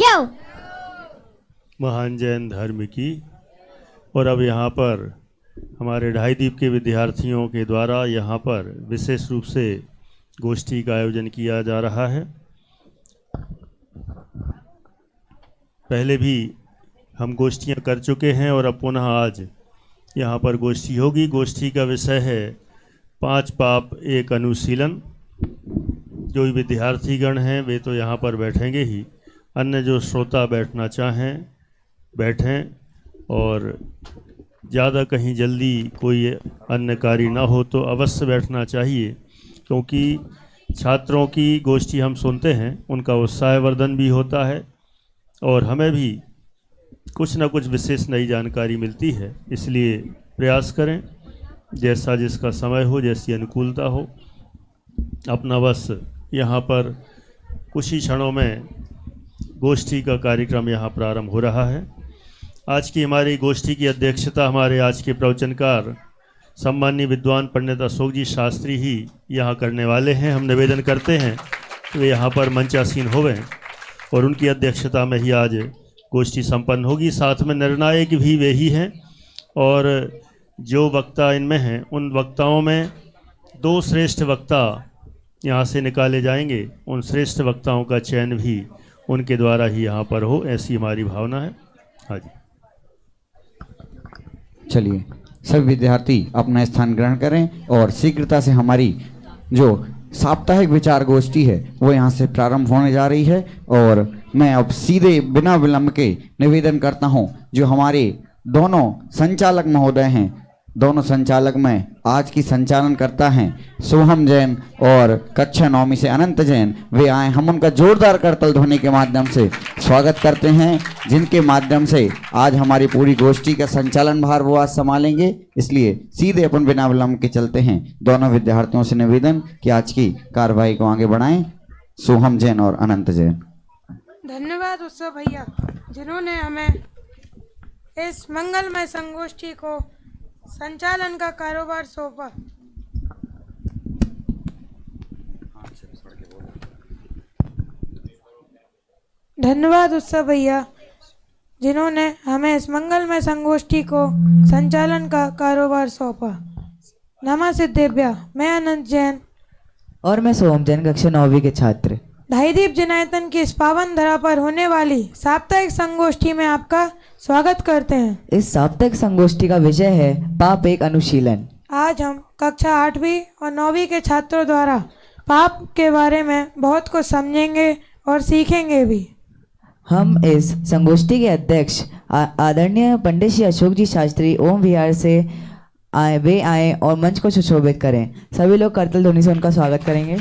जय महान जैन धर्म की। और अब यहाँ पर हमारे ढाई द्वीप के विद्यार्थियों के द्वारा यहाँ पर विशेष रूप से गोष्ठी का आयोजन किया जा रहा है। पहले भी हम गोष्ठियाँ कर चुके हैं और अब पुनः आज यहाँ पर गोष्ठी होगी। गोष्ठी का विषय है 5 पाप एक अनुशीलन। जो विद्यार्थीगण हैं वे तो यहाँ पर बैठेंगे ही, अन्य जो श्रोता बैठना चाहें बैठें, और ज़्यादा कहीं जल्दी कोई अन्य कार्य ना हो तो अवश्य बैठना चाहिए, क्योंकि छात्रों की गोष्ठी हम सुनते हैं, उनका उत्साहवर्धन भी होता है और हमें भी कुछ ना कुछ विशेष नई जानकारी मिलती है। इसलिए प्रयास करें, जैसा जिसका समय हो, जैसी अनुकूलता हो, अपना बस यहाँ पर कुछ ही क्षणों में गोष्ठी का कार्यक्रम यहाँ प्रारंभ हो रहा है। आज की हमारी गोष्ठी की अध्यक्षता हमारे आज के प्रवचनकार सम्माननीय विद्वान पंडित अशोक जी शास्त्री ही यहाँ करने वाले हैं। हम निवेदन करते हैं कि वे यहाँ पर मंचासीन होवें और उनकी अध्यक्षता में ही आज गोष्ठी संपन्न होगी। साथ में निर्णायक भी वे ही हैं और जो वक्ता इनमें हैं उन वक्ताओं में 2 श्रेष्ठ वक्ता यहाँ से निकाले जाएंगे। उन श्रेष्ठ वक्ताओं का चयन भी उनके द्वारा ही यहाँ पर हो, ऐसी हमारी भावना है। हाँ जी, चलिए सभी विद्यार्थी अपना स्थान ग्रहण करें और शीघ्रता से हमारी जो साप्ताहिक विचार गोष्ठी है वो यहाँ से प्रारंभ होने जा रही है। और मैं अब सीधे बिना विलंब के निवेदन करता हूँ जो हमारे दोनों संचालक महोदय हैं, दोनों संचालक में आज की संचालन करता हैं सोहम जैन और कक्षा 9वीं से अनंत जैन, वे आए। हम उनका जोरदार करतल ध्वनि के माध्यम से स्वागत करते हैं, जिनके माध्यम से आज हमारी पूरी गोष्ठी का संचालन भार वो आज संभालेंगे। इसलिए सीधे अपन बिना विलंब के चलते हैं। दोनों विद्यार्थियों से निवेदन कि आज की कार्यवाही को आगे बढ़ाएं, सोहम जैन और अनंत जैन। धन्यवाद उत्सव भैया, जिन्होंने हमें इस मंगलमय संगोष्ठी को संचालन का कारोबार सौंपा। धन्यवाद उत्सव भैया, जिन्होंने हमें इस मंगलमय संगोष्ठी को संचालन का कारोबार सौंपा। नमस्ते दिव्या, मैं अनंत जैन और मैं सोहम जैन कक्षा 9वीं के छात्र ढाई द्वीप जनायतन की इस पावन धरा पर होने वाली साप्ताहिक संगोष्ठी में आपका स्वागत करते हैं। इस साप्ताहिक संगोष्ठी का विषय है पाप एक अनुशीलन। आज हम कक्षा 8वीं और 9वीं के छात्रों द्वारा पाप के बारे में बहुत कुछ समझेंगे और सीखेंगे भी। हम इस संगोष्ठी के अध्यक्ष आदरणीय पंडित श्री अशोक जी शास्त्री ओम विहार से वे आए और मंच को सुशोभित करें। सभी लोग करतल ध्वनि से उनका स्वागत करेंगे।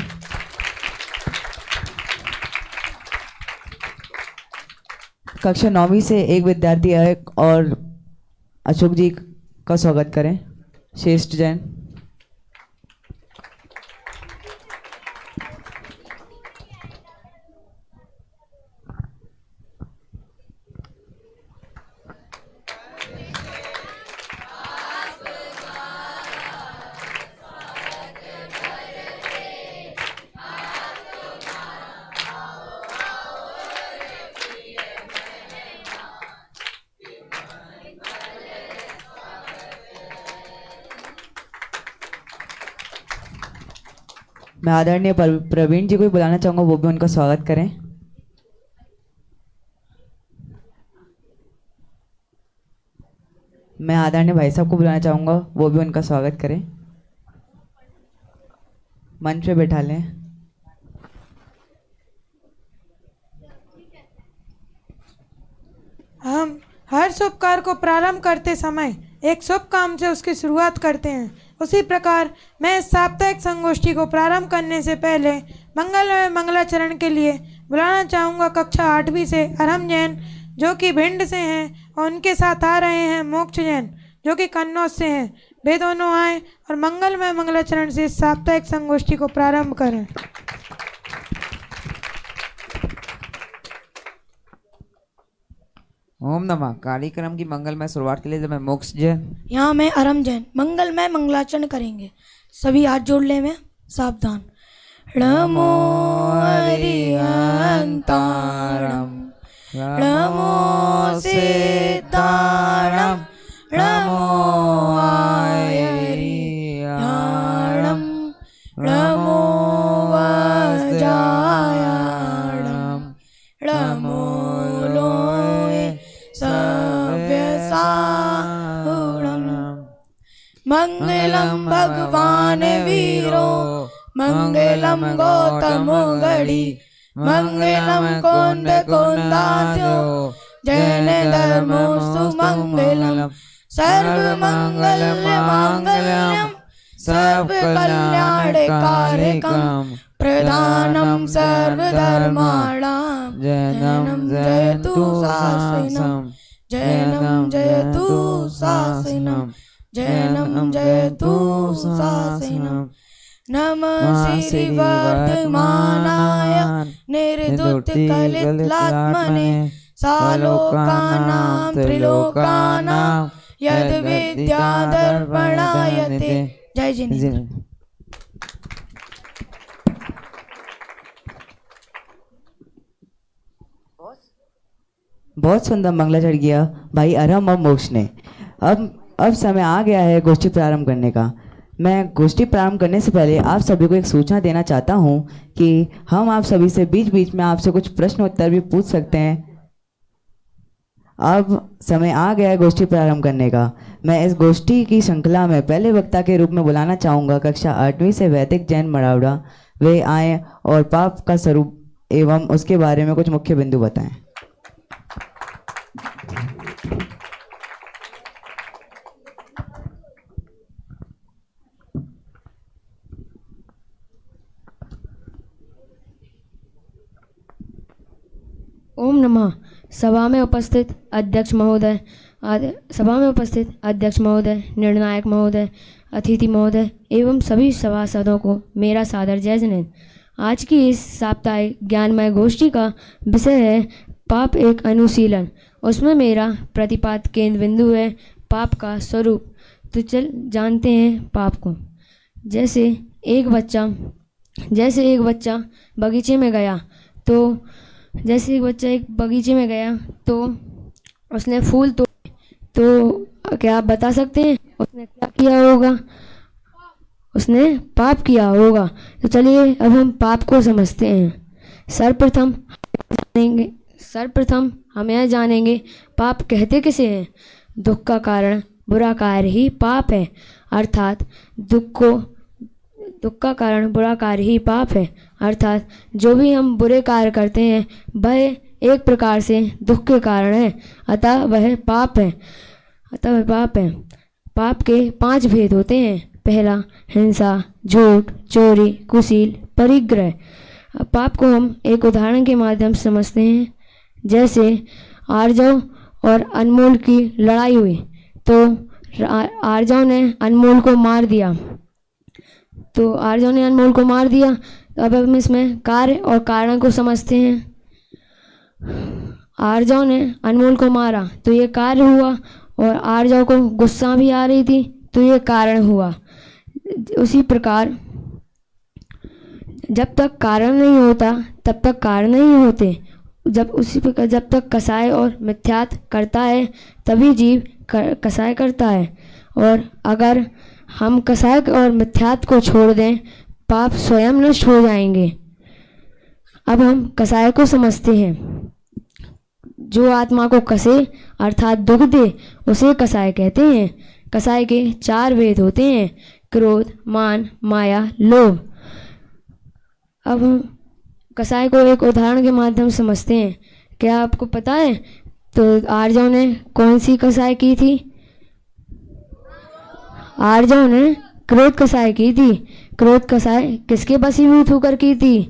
कक्षा 9वीं से एक विद्यार्थी आए और अशोक जी का स्वागत करें। श्रेष्ठ जैन। मैं आदरणीय प्रवीण जी को भी बुलाना चाहूँगा, वो भी उनका स्वागत करें। मैं आदरणीय भाई साहब को बुलाना चाहूँगा, वो भी उनका स्वागत करें। मंच पे बैठा लें। हम हर शुभ कार्य को प्रारंभ करते समय एक शुभ काम से उसकी शुरुआत करते हैं। उसी प्रकार मैं इस साप्ताहिक संगोष्ठी को प्रारंभ करने से पहले मंगलाचरण के लिए बुलाना चाहूँगा कक्षा 8वीं से अरम जैन, जो कि भिंड से हैं, और उनके साथ आ रहे हैं मोक्ष जैन, जो कि कन्नौज से हैं। वे दोनों आए और मंगलमय मंगलाचरण से इस साप्ताहिक संगोष्ठी को प्रारंभ करें। ओम नमः। कार्यक्रम की मंगलमय शुरुआत के लिए मैं मोक्ष जैन, यहाँ मैं अरम जैन मंगलमय मंगलाचरण करेंगे। सभी हाथ जोड़ ले में सावधान। नमो हरिहंताणं नमो सिद्धाणं नमो आयर्याणं नमो वज्रायाणं नमो लोये सव्यसाहुणम् मंगलम भगवान वीरो मंगलम गौतम गढ़ी मंगलम कुंद कुंदाद्यो जैन धर्मो सुमंगलम सर्व मंगल मांगल्यम सर्व कल्याणकारकम प्रधानम सर्वधर्माणां जैनम जयतु शासनम जैनम जयतु शासनम जैनम जयतु शासनम नमः श्री वर्धमानाय निर्धुतकलितलात्मने सालोकानां त्रिलोकानां यद् विद्यादर्पणायते। जय जिनेन्द्र। बहुत सुंदर मंगला चढ़ गया भाई अरहम और मोक्ष ने। अब समय आ गया है गोष्ठी प्रारंभ करने का। मैं गोष्ठी प्रारंभ करने से पहले आप सभी को एक सूचना देना चाहता हूं कि हम आप सभी से बीच बीच में आपसे कुछ प्रश्न उत्तर भी पूछ सकते हैं। अब समय आ गया है गोष्ठी प्रारंभ करने का। मैं इस गोष्ठी की श्रृंखला में पहले वक्ता के रूप में बुलाना चाहूँगा कक्षा 8वीं से वैदिक जैन मरावड़ा। वे आए और पाप का स्वरूप एवं उसके बारे में कुछ मुख्य बिंदु बताएं। ओम नमः। सभा में उपस्थित अध्यक्ष महोदय, निर्णायक महोदय, अतिथि महोदय एवं सभी सभासदों को मेरा सादर जय जिनेन्द्र। आज की इस साप्ताहिक ज्ञानमय गोष्ठी का विषय है पाप एक अनुशीलन। उसमें मेरा प्रतिपाद केंद्र बिंदु है पाप का स्वरूप। तो चल जानते हैं पाप को। जैसे एक बच्चा बगीचे में गया तो उसने फूल तो क्या आप बता सकते हैं उसने क्या किया होगा? उसने पाप किया होगा। तो चलिए अब हम पाप को समझते हैं। सर्वप्रथम हम यह जानेंगे पाप कहते किसे हैं। दुख का कारण बुरा कार्य ही पाप है, अर्थात दुख का कारण बुरा कार्य ही पाप है। अर्थात जो भी हम बुरे कार्य करते हैं वह एक प्रकार से दुख के कारण है, अतः वह पाप है। पाप के 5 भेद होते हैं। पहला हिंसा, झूठ, चोरी, कुशील, परिग्रह। पाप को हम एक उदाहरण के माध्यम से समझते हैं। जैसे आर्जव और अनमोल की लड़ाई हुई तो आर्जव ने अनमोल को मार दिया। अब हम इसमें कार्य और कारण को समझते हैं। आर्जव ने अनमोल को मारा तो ये कार्य हुआ, और आर्जव को गुस्सा भी आ रही थी तो ये कारण हुआ। उसी प्रकार जब तक कारण नहीं होता तब तक कारण नहीं होते। जब तक कसाय और मिथ्यात्व करता है तभी जीव कसाय करता है, और अगर हम कसाय और मिथ्यात्व को छोड़ दें पाप स्वयं नष्ट हो जाएंगे। अब हम कसाय को समझते हैं। जो आत्मा को कसे अर्थात दुख दे उसे कसाय कहते हैं। कसाय के 4 भेद होते हैं, क्रोध, मान, माया, लोभ। अब हम कसाय को एक उदाहरण के माध्यम से समझते हैं। क्या आपको पता है तो आर्जव ने कौन सी कसाय की थी? आर्जव ने क्रोध कसाय की थी। क्रोध कसाय किसके वशीभूत होकर की थी?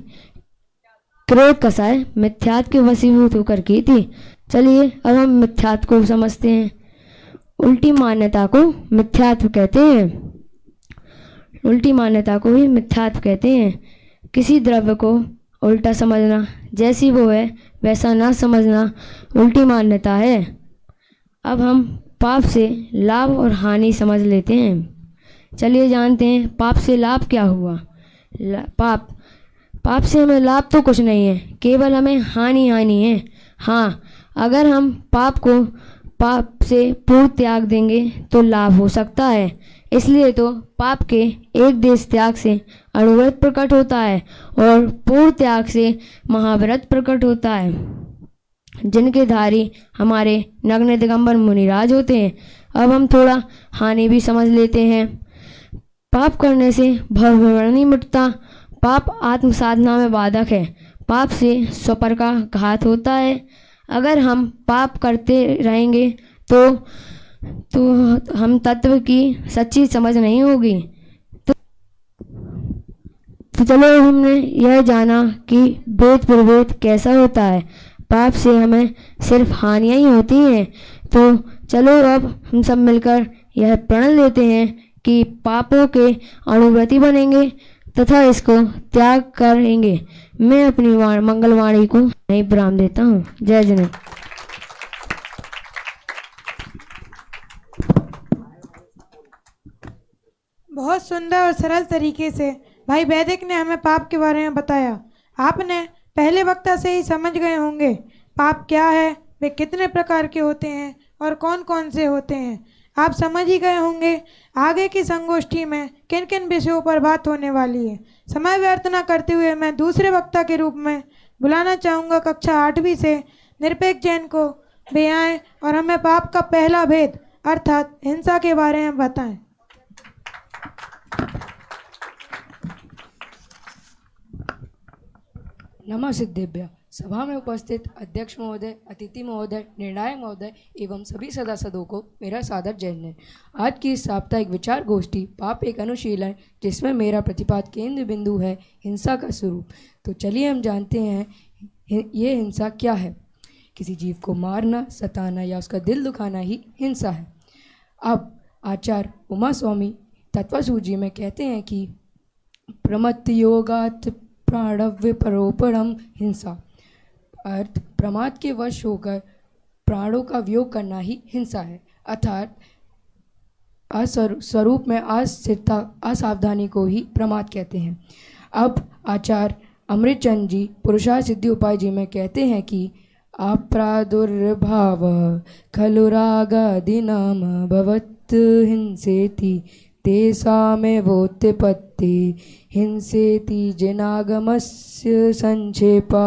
क्रोध कसाय मिथ्यात्व के वशीभूत होकर की थी। चलिए अब हम मिथ्यात्व को समझते हैं। उल्टी मान्यता को मिथ्यात्व कहते हैं। किसी द्रव्य को उल्टा समझना, जैसी वो है वैसा ना समझना उल्टी मान्यता है। अब हम पाप से लाभ और हानि समझ लेते हैं। चलिए जानते हैं पाप से लाभ क्या हुआ। पाप से हमें लाभ तो कुछ नहीं है, केवल हमें हानि है। हाँ, अगर हम पाप से पूर्ण त्याग देंगे तो लाभ हो सकता है। इसलिए तो पाप के एक देश त्याग से अणुव्रत प्रकट होता है और पूर्ण त्याग से महाव्रत प्रकट होता है, जिनके धारी हमारे नग्न दिगंबर मुनिराज होते हैं। अब हम थोड़ा हानि भी समझ लेते हैं। पाप करने से भवभ्रमण नहीं मिटता। पाप आत्म साधना में बाधक है। पाप से स्वपर का घात होता है। अगर हम पाप करते रहेंगे तो हम तत्व की सच्ची समझ नहीं होगी। तो चलो हमने यह जाना कि वेद प्रवेद कैसा होता है। पाप से हमें सिर्फ हानियाँ ही होती हैं। तो चलो अब हम सब मिलकर यह प्रण लेते हैं कि पापों के अणुव्रती बनेंगे तथा इसको त्याग करेंगे। मैं अपनी मंगलवाणी को नहीं विराम देता हूँ। जय जन। बहुत सुंदर और सरल तरीके से भाई वैदिक ने हमें पाप के बारे में बताया। आपने पहले वक्ता से ही समझ गए होंगे पाप क्या है, वे कितने प्रकार के होते हैं और कौन कौन से होते हैं। आप समझ ही गए होंगे आगे की संगोष्ठी में किन किन विषयों पर बात होने वाली है। समय व्यर्थ न करते हुए मैं दूसरे वक्ता के रूप में बुलाना चाहूँगा कक्षा 8वीं से निरपेक्ष जैन को। वे आएँ और हमें पाप का पहला भेद अर्थात हिंसा के बारे में बताएं। नमस्तेभ्य। सभा में उपस्थित अध्यक्ष महोदय, अतिथि महोदय, निर्णायक महोदय एवं सभी सदस्यों को मेरा सादर जय हिंद। आज की साप्ताहिक विचार गोष्ठी पाप एक अनुशीलन, जिसमें मेरा प्रतिपाद केंद्र बिंदु है हिंसा का स्वरूप। तो चलिए हम जानते हैं ये हिंसा क्या है। किसी जीव को मारना, सताना या उसका दिल दुखाना ही हिंसा है। अब आचार्य उमा स्वामी तत्वसूजी में कहते हैं कि प्रमत्त योगात् प्राणव्य परोपरम हिंसा, अर्थ प्रमाद के वश होकर प्राणों का वियोग करना ही हिंसा है। अर्थात स्वरूप में अस्थिरता, असावधानी को ही प्रमाद कहते हैं। अब आचार्य अमृतचंद जी पुरुषार्थ सिद्धि उपाय जी में कहते हैं कि अप्रादुर्भाव खलु रागादिनाम भवत् हिंसेति तेषामेवोत्पत्ति हिंसेति जिनागमस्य संक्षेपा।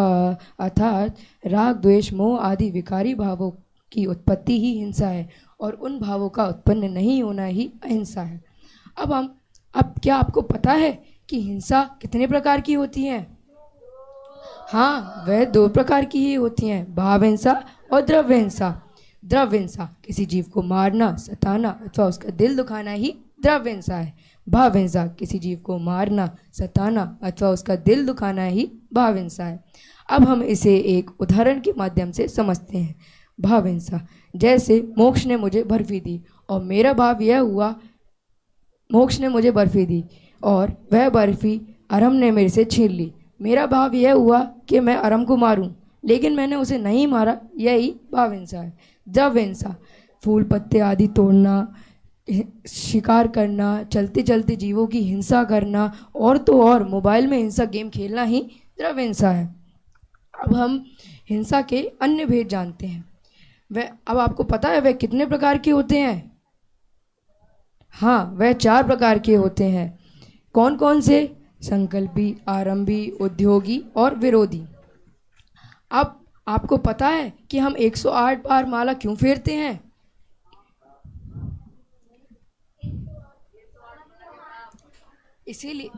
अर्थात राग, द्वेष, मोह आदि विकारी भावों की उत्पत्ति ही हिंसा है और उन भावों का उत्पन्न नहीं होना ही अहिंसा है। अब क्या आपको पता है कि हिंसा कितने प्रकार की होती है? हाँ, वह 2 प्रकार की ही होती हैं, भाव हिंसा और द्रव्य हिंसा। द्रव्य हिंसा किसी जीव को मारना, सताना अथवा उसका दिल दुखाना ही द्रव्य हिंसा है। भाव हिंसा किसी जीव को मारना, सताना अथवा उसका दिल दुखाना ही भाव हिंसा है। अब हम इसे एक उदाहरण के माध्यम से समझते हैं। भाव हिंसा, जैसे मोक्ष ने मुझे बर्फी दी और मेरा भाव यह हुआ, मोक्ष ने मुझे बर्फी दी और वह बर्फी अरम ने मेरे से छीन ली। मेरा भाव यह हुआ कि मैं अरम को मारूं, लेकिन मैंने उसे नहीं मारा, यही भाव हिंसा है। द्रव्य हिंसा, फूल पत्ते आदि तोड़ना, शिकार करना, चलते चलते जीवों की हिंसा करना और तो और मोबाइल में हिंसा गेम खेलना ही द्रव्य हिंसा है। अब हम हिंसा के अन्य भेद जानते हैं। अब आपको पता है वह कितने प्रकार के होते हैं? हाँ, वह 4 प्रकार के होते हैं। कौन कौन से? संकल्पी, आरंभी, उद्योगी और विरोधी। अब आपको पता है कि हम 108 बार माला क्यों फेरते हैं? इसीलिए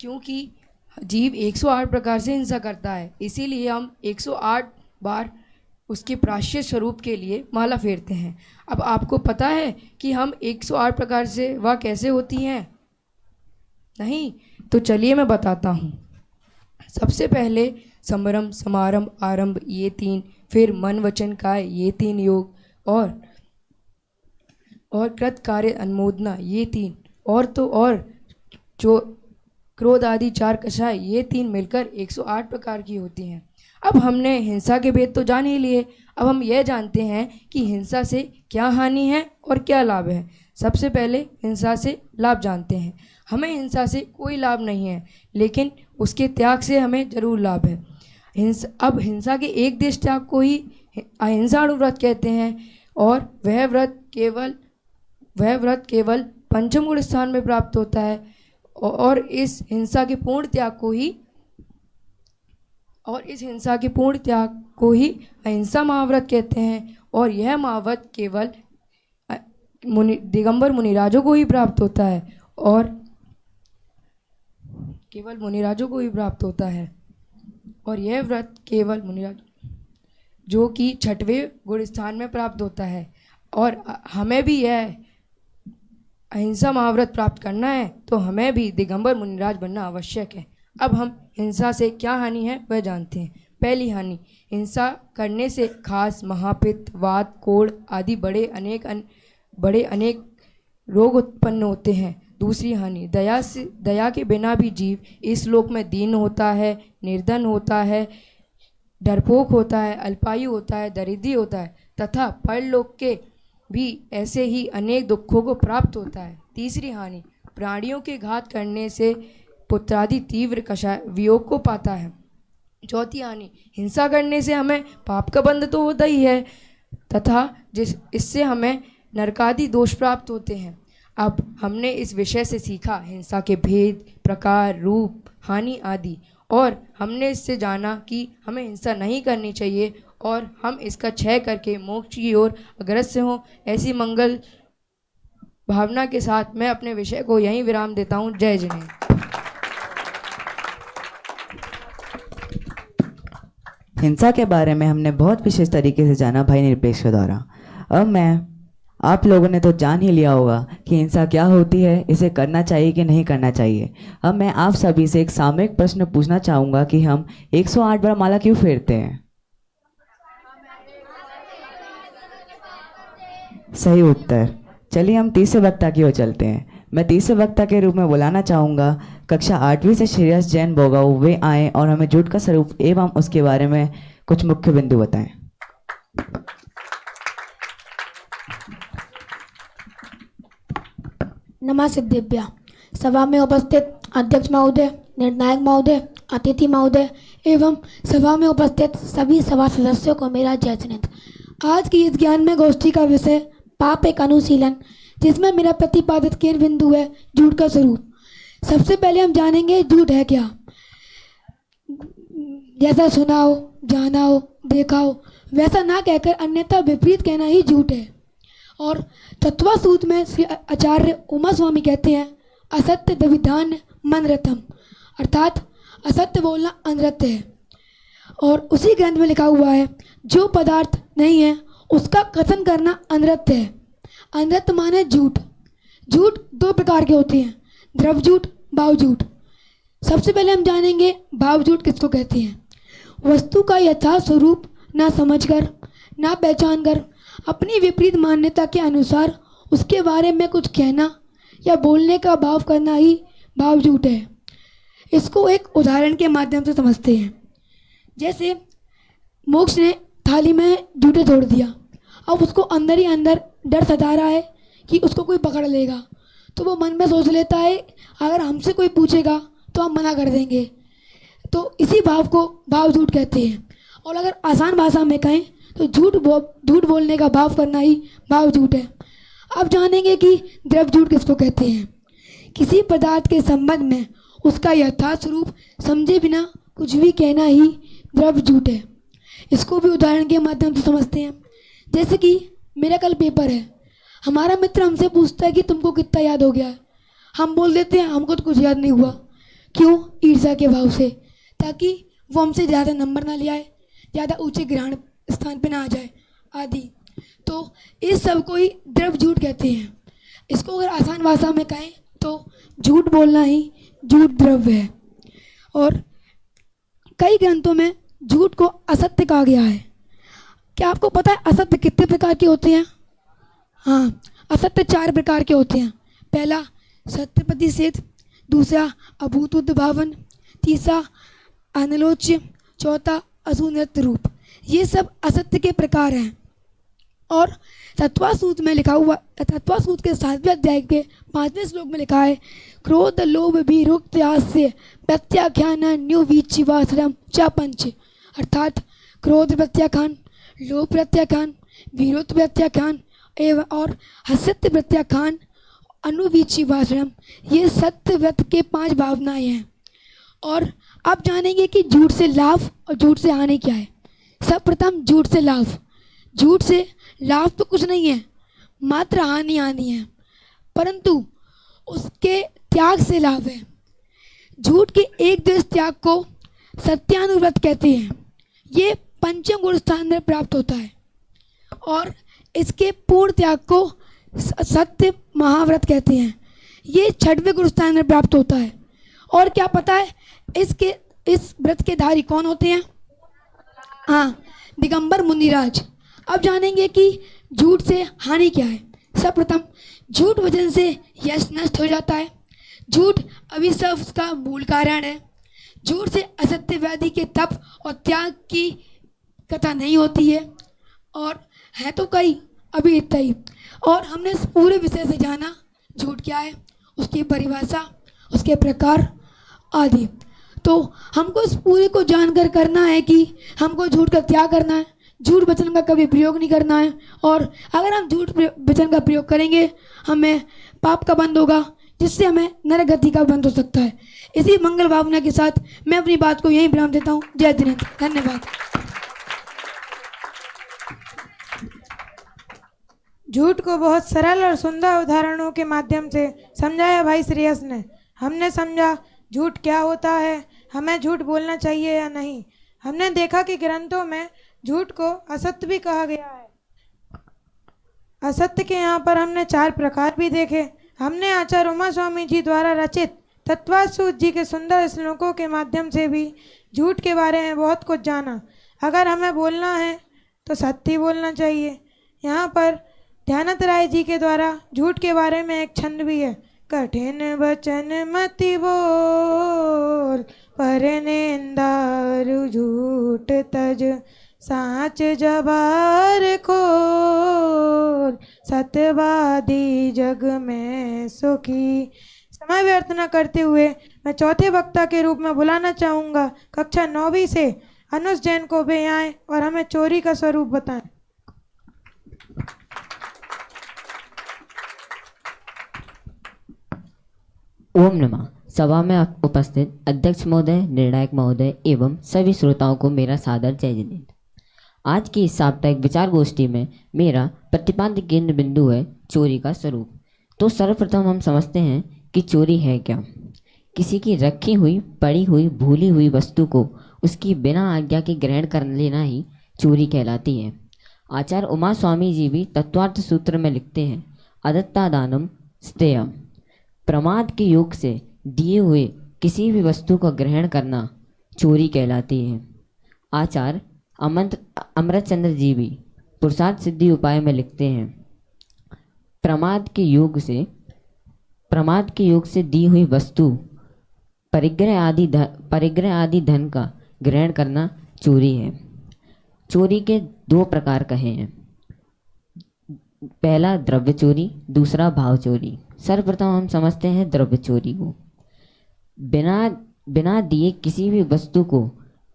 क्योंकि जीव 108 प्रकार से हिंसा करता है, इसीलिए हम 108 बार उसके प्रायश्चित स्वरूप के लिए माला फेरते हैं। अब आपको पता है कि हम 108 प्रकार से वह कैसे होती हैं? नहीं, तो चलिए मैं बताता हूँ। सबसे पहले समरम, समारंभ, आरंभ, ये 3, फिर मन, वचन, काय, ये 3 योग और कृत कार्य अनुमोदना, ये 3 और तो और जो क्रोध आदि 4 कषाय, ये 3 मिलकर 108 प्रकार की होती हैं। अब हमने हिंसा के भेद तो जान ही लिए। अब हम यह जानते हैं कि हिंसा से क्या हानि है और क्या लाभ है। सबसे पहले हिंसा से लाभ जानते हैं। हमें हिंसा से कोई लाभ नहीं है, लेकिन उसके त्याग से हमें जरूर लाभ है। अब हिंसा के एक देश त्याग को ही अहिंसाणु व्रत कहते हैं, और वह व्रत केवल पंचम गुण स्थान में प्राप्त होता है, और इस हिंसा के पूर्ण त्याग को ही अहिंसा महाव्रत कहते हैं, और यह महाव्रत केवल दिगंबर मुनिराजों को ही प्राप्त होता है, और केवल मुनिराजों को ही प्राप्त होता है, और यह व्रत केवल मुनिराजों जो कि छठवें गुण स्थान में प्राप्त होता है। और हमें भी यह अहिंसा महाव्रत प्राप्त करना है तो हमें भी दिगंबर मुनिराज बनना आवश्यक है। अब हम हिंसा से क्या हानि है वह जानते हैं। पहली हानि, हिंसा करने से खास महापित्त, वात, कोढ़ आदि बड़े अनेक रोग उत्पन्न होते हैं। दूसरी हानि, दया के बिना भी जीव इस लोक में दीन होता है, निर्धन होता है, डरपोक होता है, अल्पायु होता है, दरिद्री होता है, तथा परलोक के भी ऐसे ही अनेक दुखों को प्राप्त होता है। तीसरी हानि, प्राणियों के घात करने से पुत्रादि तीव्र कषाय वियोग को पाता है। चौथी हानि, हिंसा करने से हमें पाप का बंध तो होता ही है, तथा इससे हमें नरकादि दोष प्राप्त होते हैं। अब हमने इस विषय से सीखा हिंसा के भेद, प्रकार, रूप, हानि आदि, और हमने इससे जाना कि हमें हिंसा नहीं करनी चाहिए और हम इसका क्षय करके मोक्ष की ओर अग्रसर हों। ऐसी मंगल भावना के साथ मैं अपने विषय को यहीं विराम देता हूँ। जय जिनेन्द्र। हिंसा के बारे में हमने बहुत विशेष तरीके से जाना भाई निरपेक्ष के द्वारा। अब आप लोगों ने तो जान ही लिया होगा कि हिंसा क्या होती है, इसे करना चाहिए कि नहीं करना चाहिए। अब मैं आप सभी से एक सामयिक प्रश्न पूछना चाहूँगा कि हम 108 बार माला क्यों फेरते हैं? सही उत्तर। चलिए हम तीसरे वक्ता की ओर चलते हैं। मैं तीसरे वक्ता के रूप में बुलाना चाहूँगा कक्षा 8वीं से श्रेयस जैन बोगाऊ। वे आएँ और हमें झूठ का स्वरूप एवं उसके बारे में कुछ मुख्य बिंदु बताएं। नमस्ते दिव्या। सभा में उपस्थित अध्यक्ष महोदय, निर्णायक महोदय, अतिथि महोदय एवं सभा में उपस्थित सभी सभा सदस्यों को मेरा जय जिनेन्द्र। आज की इस ज्ञान में गोष्ठी का विषय पाप एक अनुशीलन, जिसमें मेरा प्रतिपादित केंद्र बिंदु है झूठ का स्वरूप। सबसे पहले हम जानेंगे झूठ है क्या। जैसा सुना हो, जाना हो, देखा हो वैसा ना कहकर अन्यथा विपरीत कहना ही झूठ है। और तत्वासूत्र में श्री आचार्य उमा स्वामी कहते हैं असत्य द्विधान मनरथम, अर्थात असत्य बोलना अनृत्य है। और उसी ग्रंथ में लिखा हुआ है जो पदार्थ नहीं है उसका कथन करना अनृत्य है। अनृत्य माने झूठ। झूठ दो प्रकार के होते हैं, द्रव झूठ, भाव झूठ। सबसे पहले हम जानेंगे भाव झूठ किसको कहते हैं। वस्तु का यथार्थ स्वरूप ना समझकर, ना पहचान कर अपनी विपरीत मान्यता के अनुसार उसके बारे में कुछ कहना या बोलने का भाव करना ही भाव झूठ है। इसको एक उदाहरण के माध्यम से समझते हैं। जैसे मोक्ष ने थाली में जूते छोड़ दिया, अब उसको अंदर ही अंदर डर सता रहा है कि उसको कोई पकड़ लेगा, तो वो मन में सोच लेता है अगर हमसे कोई पूछेगा तो हम मना कर देंगे, तो इसी भाव को भाव झूठ कहते हैं। और अगर आसान भाषा में कहें तो झूठ बोलने का भाव करना ही भाव झूठ है। अब जानेंगे कि द्रव झूठ किसको कहते हैं। किसी पदार्थ के संबंध में उसका यथार्थ स्वरूप समझे बिना कुछ भी कहना ही द्रव झूठ है। इसको भी उदाहरण के माध्यम से समझते हैं। जैसे कि मेरा कल पेपर है, हमारा मित्र हमसे पूछता है कि तुमको कितना याद हो गया है। हम बोल देते हैं हमको तो कुछ याद नहीं हुआ। क्यों? ईर्ष्या के भाव से, ताकि वो हमसे ज़्यादा नंबर ना ले आए, ज़्यादा ऊंचे ग्रहण स्थान पे ना आ जाए आदि। तो इस सब को ही द्रव झूठ कहते हैं। इसको अगर आसान भाषा में कहें तो झूठ बोलना ही झूठ द्रव्य है। और कई ग्रंथों में झूठ को असत्य कहा गया है। क्या आपको पता है असत्य कितने प्रकार के होते हैं? हाँ, असत्य 4 प्रकार के होते हैं। पहला सत्य प्रतिषेध, दूसरा अभूत भावन, तीसरा अनलोच्य, चौथा असुनृत्य रूप। ये सब असत्य के प्रकार हैं। और तत्वासूत्र में लिखा हुआ, तत्वासूत्र के 7वें अध्याय के 5वें श्लोक में लिखा है क्रोध लोभ विरुक्त हास्य प्रत्याख्यान न्यू वीचिवाश्रम च पंच, अर्थात क्रोध प्रत्याख्यान, लोभ प्रत्याख्यान, विरोध प्रत्याख्यान एवं और हसत्य प्रत्याख्यान, अनुवीची भाषण, ये सत्य व्रत के 5 भावनाएं हैं। और अब जानेंगे कि झूठ से लाभ और झूठ से हानि क्या है। सर्वप्रथम झूठ से लाभ। झूठ से लाभ तो कुछ नहीं है, मात्र हानि है, परंतु उसके त्याग से लाभ है। झूठ के एक देश त्याग को सत्यानुव्रत कहते हैं। ये पंचम गुरु स्थान में प्राप्त होता है और इसके पूर्ण त्याग को सत्य महाव्रत कहते हैं। ये 6वें गुरु स्थान में प्राप्त होता है। और क्या पता है इस व्रत के धारी कौन होते हैं? हाँ, दिगंबर मुनिराज। अब जानेंगे कि झूठ से हानि क्या है। सर्वप्रथम झूठ वचन से यश नष्ट हो जाता है। झूठ अविश्वास का मूल कारण है। झूठ से असत्यवादी के तप और त्याग की कथा नहीं होती है, और है तो कई, अभी इतना ही। और हमने इस पूरे विषय से जाना झूठ क्या है, उसकी परिभाषा, उसके प्रकार आदि। तो हमको इस पूरे को जानकर करना है कि हमको झूठ का त्याग करना है, झूठ वचन का कभी प्रयोग नहीं करना है। और अगर हम झूठ वचन का प्रयोग करेंगे, हमें पाप का बंध होगा, जिससे हमें नरगति का बंध हो सकता है। इसी मंगल भावना के साथ मैं अपनी बात को यहीं विराम देता हूँ। जय दिनेश, धन्यवाद। झूठ को बहुत सरल और सुंदर उदाहरणों के माध्यम से समझाया भाई श्रेयस ने। हमने समझा झूठ क्या होता है, हमें झूठ बोलना चाहिए या नहीं। हमने देखा कि ग्रंथों में झूठ को असत्य भी कहा गया है। असत्य के यहाँ पर हमने 4 प्रकार भी देखे। हमने आचार्य उमा स्वामी जी द्वारा रचित तत्वासूत जी के सुंदर श्लोकों के माध्यम से भी झूठ के बारे में बहुत कुछ जाना। अगर हमें बोलना है तो सत्य बोलना चाहिए। यहाँ पर ध्यानत राय जी के द्वारा झूठ के बारे में एक छंद भी है। कठिन वचन मति बोल, पर निंदारु झूठ तज, साच जबार खोल, सत्यवादी जग में सुखी। समय व्यर्थ न करते हुए मैं चौथे वक्ता के रूप में बुलाना चाहूँगा कक्षा 9वीं से अनुज जैन को। वे आए और हमें चोरी का स्वरूप बताएं। ओम नमः। सभा में उपस्थित अध्यक्ष महोदय, निर्णायक महोदय एवं सभी श्रोताओं को मेरा सादर जय जिनेन्द्र। आज की इस साप्ताहिक विचार गोष्ठी में मेरा प्रतिपाद्य केंद्र बिंदु है चोरी का स्वरूप। तो सर्वप्रथम हम समझते हैं कि चोरी है क्या। किसी की रखी हुई, पड़ी हुई, भूली हुई वस्तु को उसकी बिना आज्ञा के ग्रहण कर लेना ही चोरी कहलाती है। आचार्य उमा स्वामी जी भी तत्वार्थ सूत्र में लिखते हैं, अदत्ता दानम स्तेयम। प्रमाद के योग से दिए हुए किसी भी वस्तु का ग्रहण करना चोरी कहलाती है। आचार्य अमृत चंद्र जी भी पुरुषार्थ सिद्धि उपाय में लिखते हैं, प्रमाद के योग से दी हुई वस्तु परिग्रह आदि धन का ग्रहण करना चोरी है। चोरी के 2 प्रकार कहे हैं, पहला द्रव्य चोरी, दूसरा भाव चोरी। सर्वप्रथम हम समझते हैं द्रव्य चोरी को। बिना दिए किसी भी वस्तु को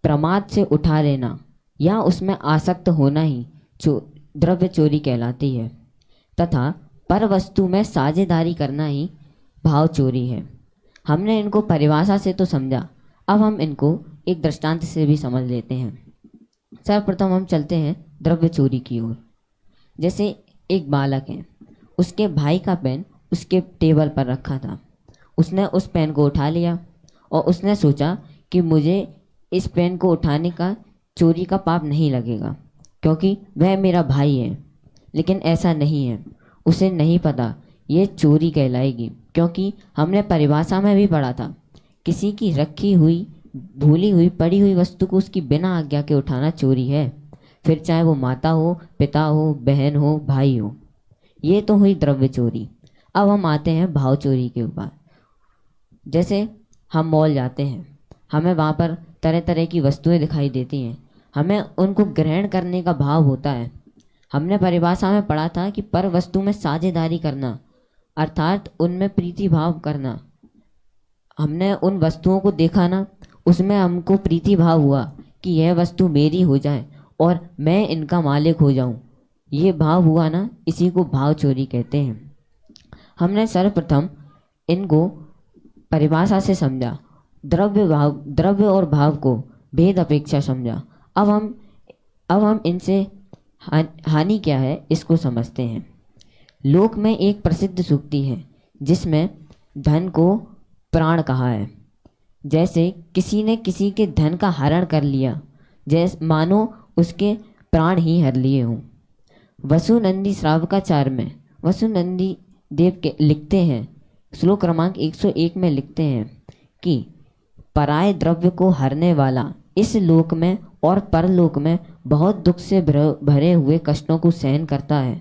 प्रमाद से उठा लेना या उसमें आसक्त होना ही द्रव्य चोरी कहलाती है, तथा पर वस्तु में साझेदारी करना ही भाव चोरी है। हमने इनको परिभाषा से तो समझा, अब हम इनको एक दृष्टांत से भी समझ लेते हैं। सर्वप्रथम हम चलते हैं द्रव्य चोरी की ओर। जैसे एक बालक है, उसके भाई का पेन उसके टेबल पर रखा था। उसने उस पेन को उठा लिया और उसने सोचा कि मुझे इस पेन को उठाने का चोरी का पाप नहीं लगेगा क्योंकि वह मेरा भाई है। लेकिन ऐसा नहीं है, उसे नहीं पता ये चोरी कहलाएगी, क्योंकि हमने परिभाषा में भी पढ़ा था किसी की रखी हुई, भूली हुई, पड़ी हुई वस्तु को उसकी बिना आज्ञा के उठाना चोरी है, फिर चाहे वो माता हो, पिता हो, बहन हो, भाई हो। ये तो हुई द्रव्य चोरी। अब हम आते हैं भाव चोरी के ऊपर। जैसे हम मॉल जाते हैं, हमें वहाँ पर तरह तरह की वस्तुएं दिखाई देती हैं, हमें उनको ग्रहण करने का भाव होता है। हमने परिभाषा में पढ़ा था कि पर वस्तु में साझेदारी करना अर्थात उनमें प्रीति भाव करना। हमने उन वस्तुओं को देखा ना, उसमें हमको प्रीति भाव हुआ कि यह वस्तु मेरी हो जाए और मैं इनका मालिक हो जाऊं। ये भाव हुआ ना, इसी को भाव चोरी कहते हैं। हमने सर्वप्रथम इनको परिभाषा से समझा, द्रव्य और भाव को भेद अपेक्षा समझा। अब हम इनसे हानि क्या है इसको समझते हैं। लोक में एक प्रसिद्ध सूक्ति है जिसमें धन को प्राण कहा है। जैसे किसी ने किसी के धन का हरण कर लिया, जैसे मानो उसके प्राण ही हर लिए हों। वसुनंदी श्रावकाचार में वसुनंदी देव के लिखते हैं, श्लोक क्रमांक 101 में लिखते हैं कि पराय द्रव्य को हरने वाला इस लोक में और परलोक में बहुत दुख से भरे हुए कष्टों को सहन करता है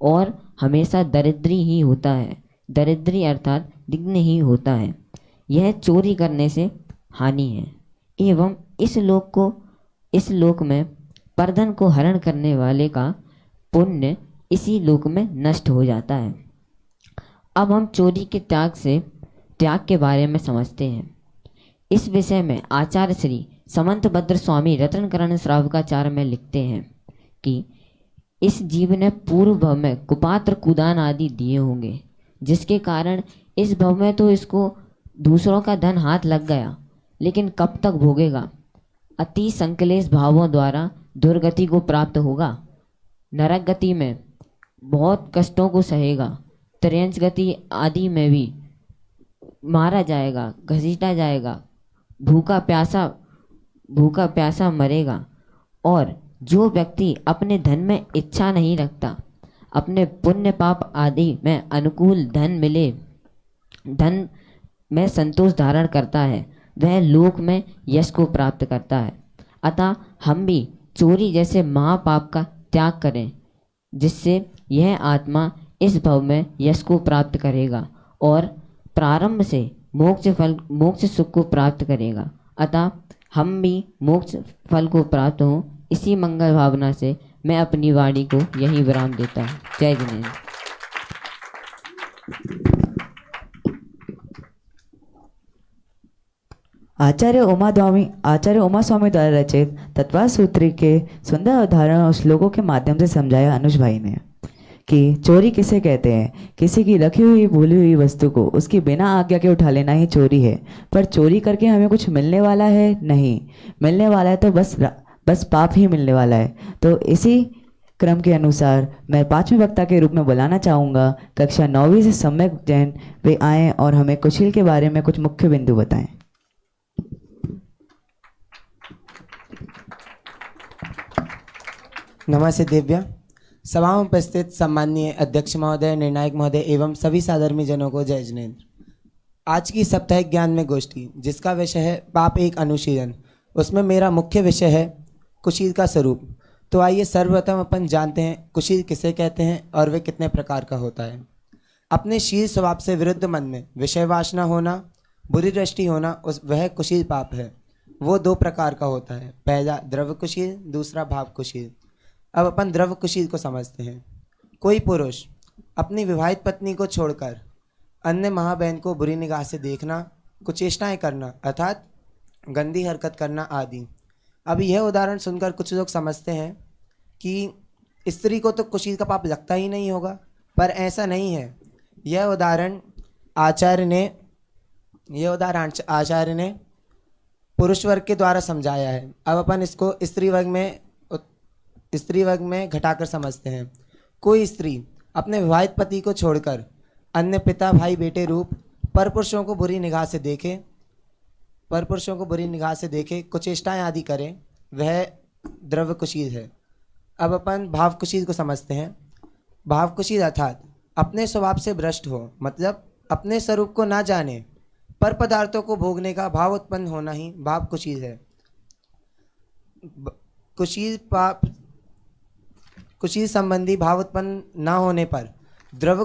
और हमेशा दरिद्री ही होता है। दरिद्री अर्थात दिग्न ही होता है। यह चोरी करने से हानि है। एवं इस लोक में परधन को हरण करने वाले का पुण्य इसी लोक में नष्ट हो जाता है। अब हम चोरी के त्याग के बारे में समझते हैं। इस विषय में आचार्य श्री समंतभद्र स्वामी रत्नकरण श्रावकाचार्य में लिखते हैं कि इस जीव ने पूर्व भव में कुपात्र कुदान आदि दिए होंगे, जिसके कारण इस भव में तो इसको दूसरों का धन हाथ लग गया, लेकिन कब तक भोगेगा। अति संकलेश भावों द्वारा दुर्गति को प्राप्त होगा। नरक गति में बहुत कष्टों को सहेगा। त्रियंश गति आदि में भी मारा जाएगा, घसीटा जाएगा, भूखा प्यासा मरेगा। और जो व्यक्ति अपने धन में इच्छा नहीं रखता, अपने पुण्य पाप आदि में अनुकूल धन में संतोष धारण करता है, वह लोक में यश को प्राप्त करता है। अतः हम भी चोरी जैसे महापाप का त्याग करें, जिससे यह आत्मा इस भव में यश को प्राप्त करेगा और प्रारंभ से मोक्ष सुख को प्राप्त करेगा। अतः हम भी मोक्ष फल को प्राप्त हों, इसी मंगल भावना से मैं अपनी वाणी को यहीं विराम देता हूँ। जय जिनेन्द्र। आचार्य उमा स्वामी द्वारा रचित तत्वा सूत्री के सुंदर उदाहरण और श्लोकों के माध्यम से समझाया अनुज भाई ने कि चोरी किसे कहते हैं। किसी की रखी हुई भूली हुई वस्तु को उसकी बिना आज्ञा के उठा लेना ही चोरी है। पर चोरी करके हमें कुछ मिलने वाला है? नहीं मिलने वाला है, तो बस पाप ही मिलने वाला है। तो इसी क्रम के अनुसार मैं 5वें वक्ता के रूप में बुलाना चाहूँगा कक्षा 9वीं से सम्यक जैन। वे आएँ और हमें कुशील के बारे में कुछ मुख्य बिंदु बताएं। नमस्ते दिव्या। सभा में उपस्थित सम्माननीय अध्यक्ष महोदय, निर्णायक महोदय एवं सभी साधर्मी जनों को जय जिनेन्द्र। आज की साप्ताहिक ज्ञान में गोष्ठी जिसका विषय है पाप एक अनुशीलन, उसमें मेरा मुख्य विषय है कुशील का स्वरूप। तो आइए सर्वप्रथम अपन जानते हैं कुशील किसे कहते हैं और वे कितने प्रकार का होता है। अपने शील स्वभाव से विरुद्ध मन में विषय वासना होना, बुरी दृष्टि होना, वह कुशील पाप है। वो 2 प्रकार का होता है, पहला द्रव्य कुशील, दूसरा भाव कुशील। अब अपन द्रव्य कुशील को समझते हैं। कोई पुरुष अपनी विवाहित पत्नी को छोड़कर अन्य महाबहन को बुरी निगाह से देखना, कुचेष्टाएं करना अर्थात गंदी हरकत करना आदि। अब यह उदाहरण सुनकर कुछ लोग समझते हैं कि स्त्री को तो कुशील का पाप लगता ही नहीं होगा, पर ऐसा नहीं है। यह उदाहरण आचार्य ने पुरुष वर्ग के द्वारा समझाया है। अब अपन इसको स्त्री वर्ग में घटाकर समझते हैं। कोई स्त्री अपने विवाहित पति को छोड़कर अन्य पिता भाई बेटे रूप परपुरुषों को बुरी निगाह से देखे कुचेष्टाएं आदि करे, वह द्रव्य कुशील है। अब अपन भाव कुशील को समझते हैं। भाव कुशील अर्थात अपने स्वभाव से भ्रष्ट हो, मतलब अपने स्वरूप को ना जाने, पर पदार्थों को भोगने का भाव उत्पन्न होना ही भाव कुशील है। कुशील संबंधी भाव उत्पन्न ना होने पर द्रव्य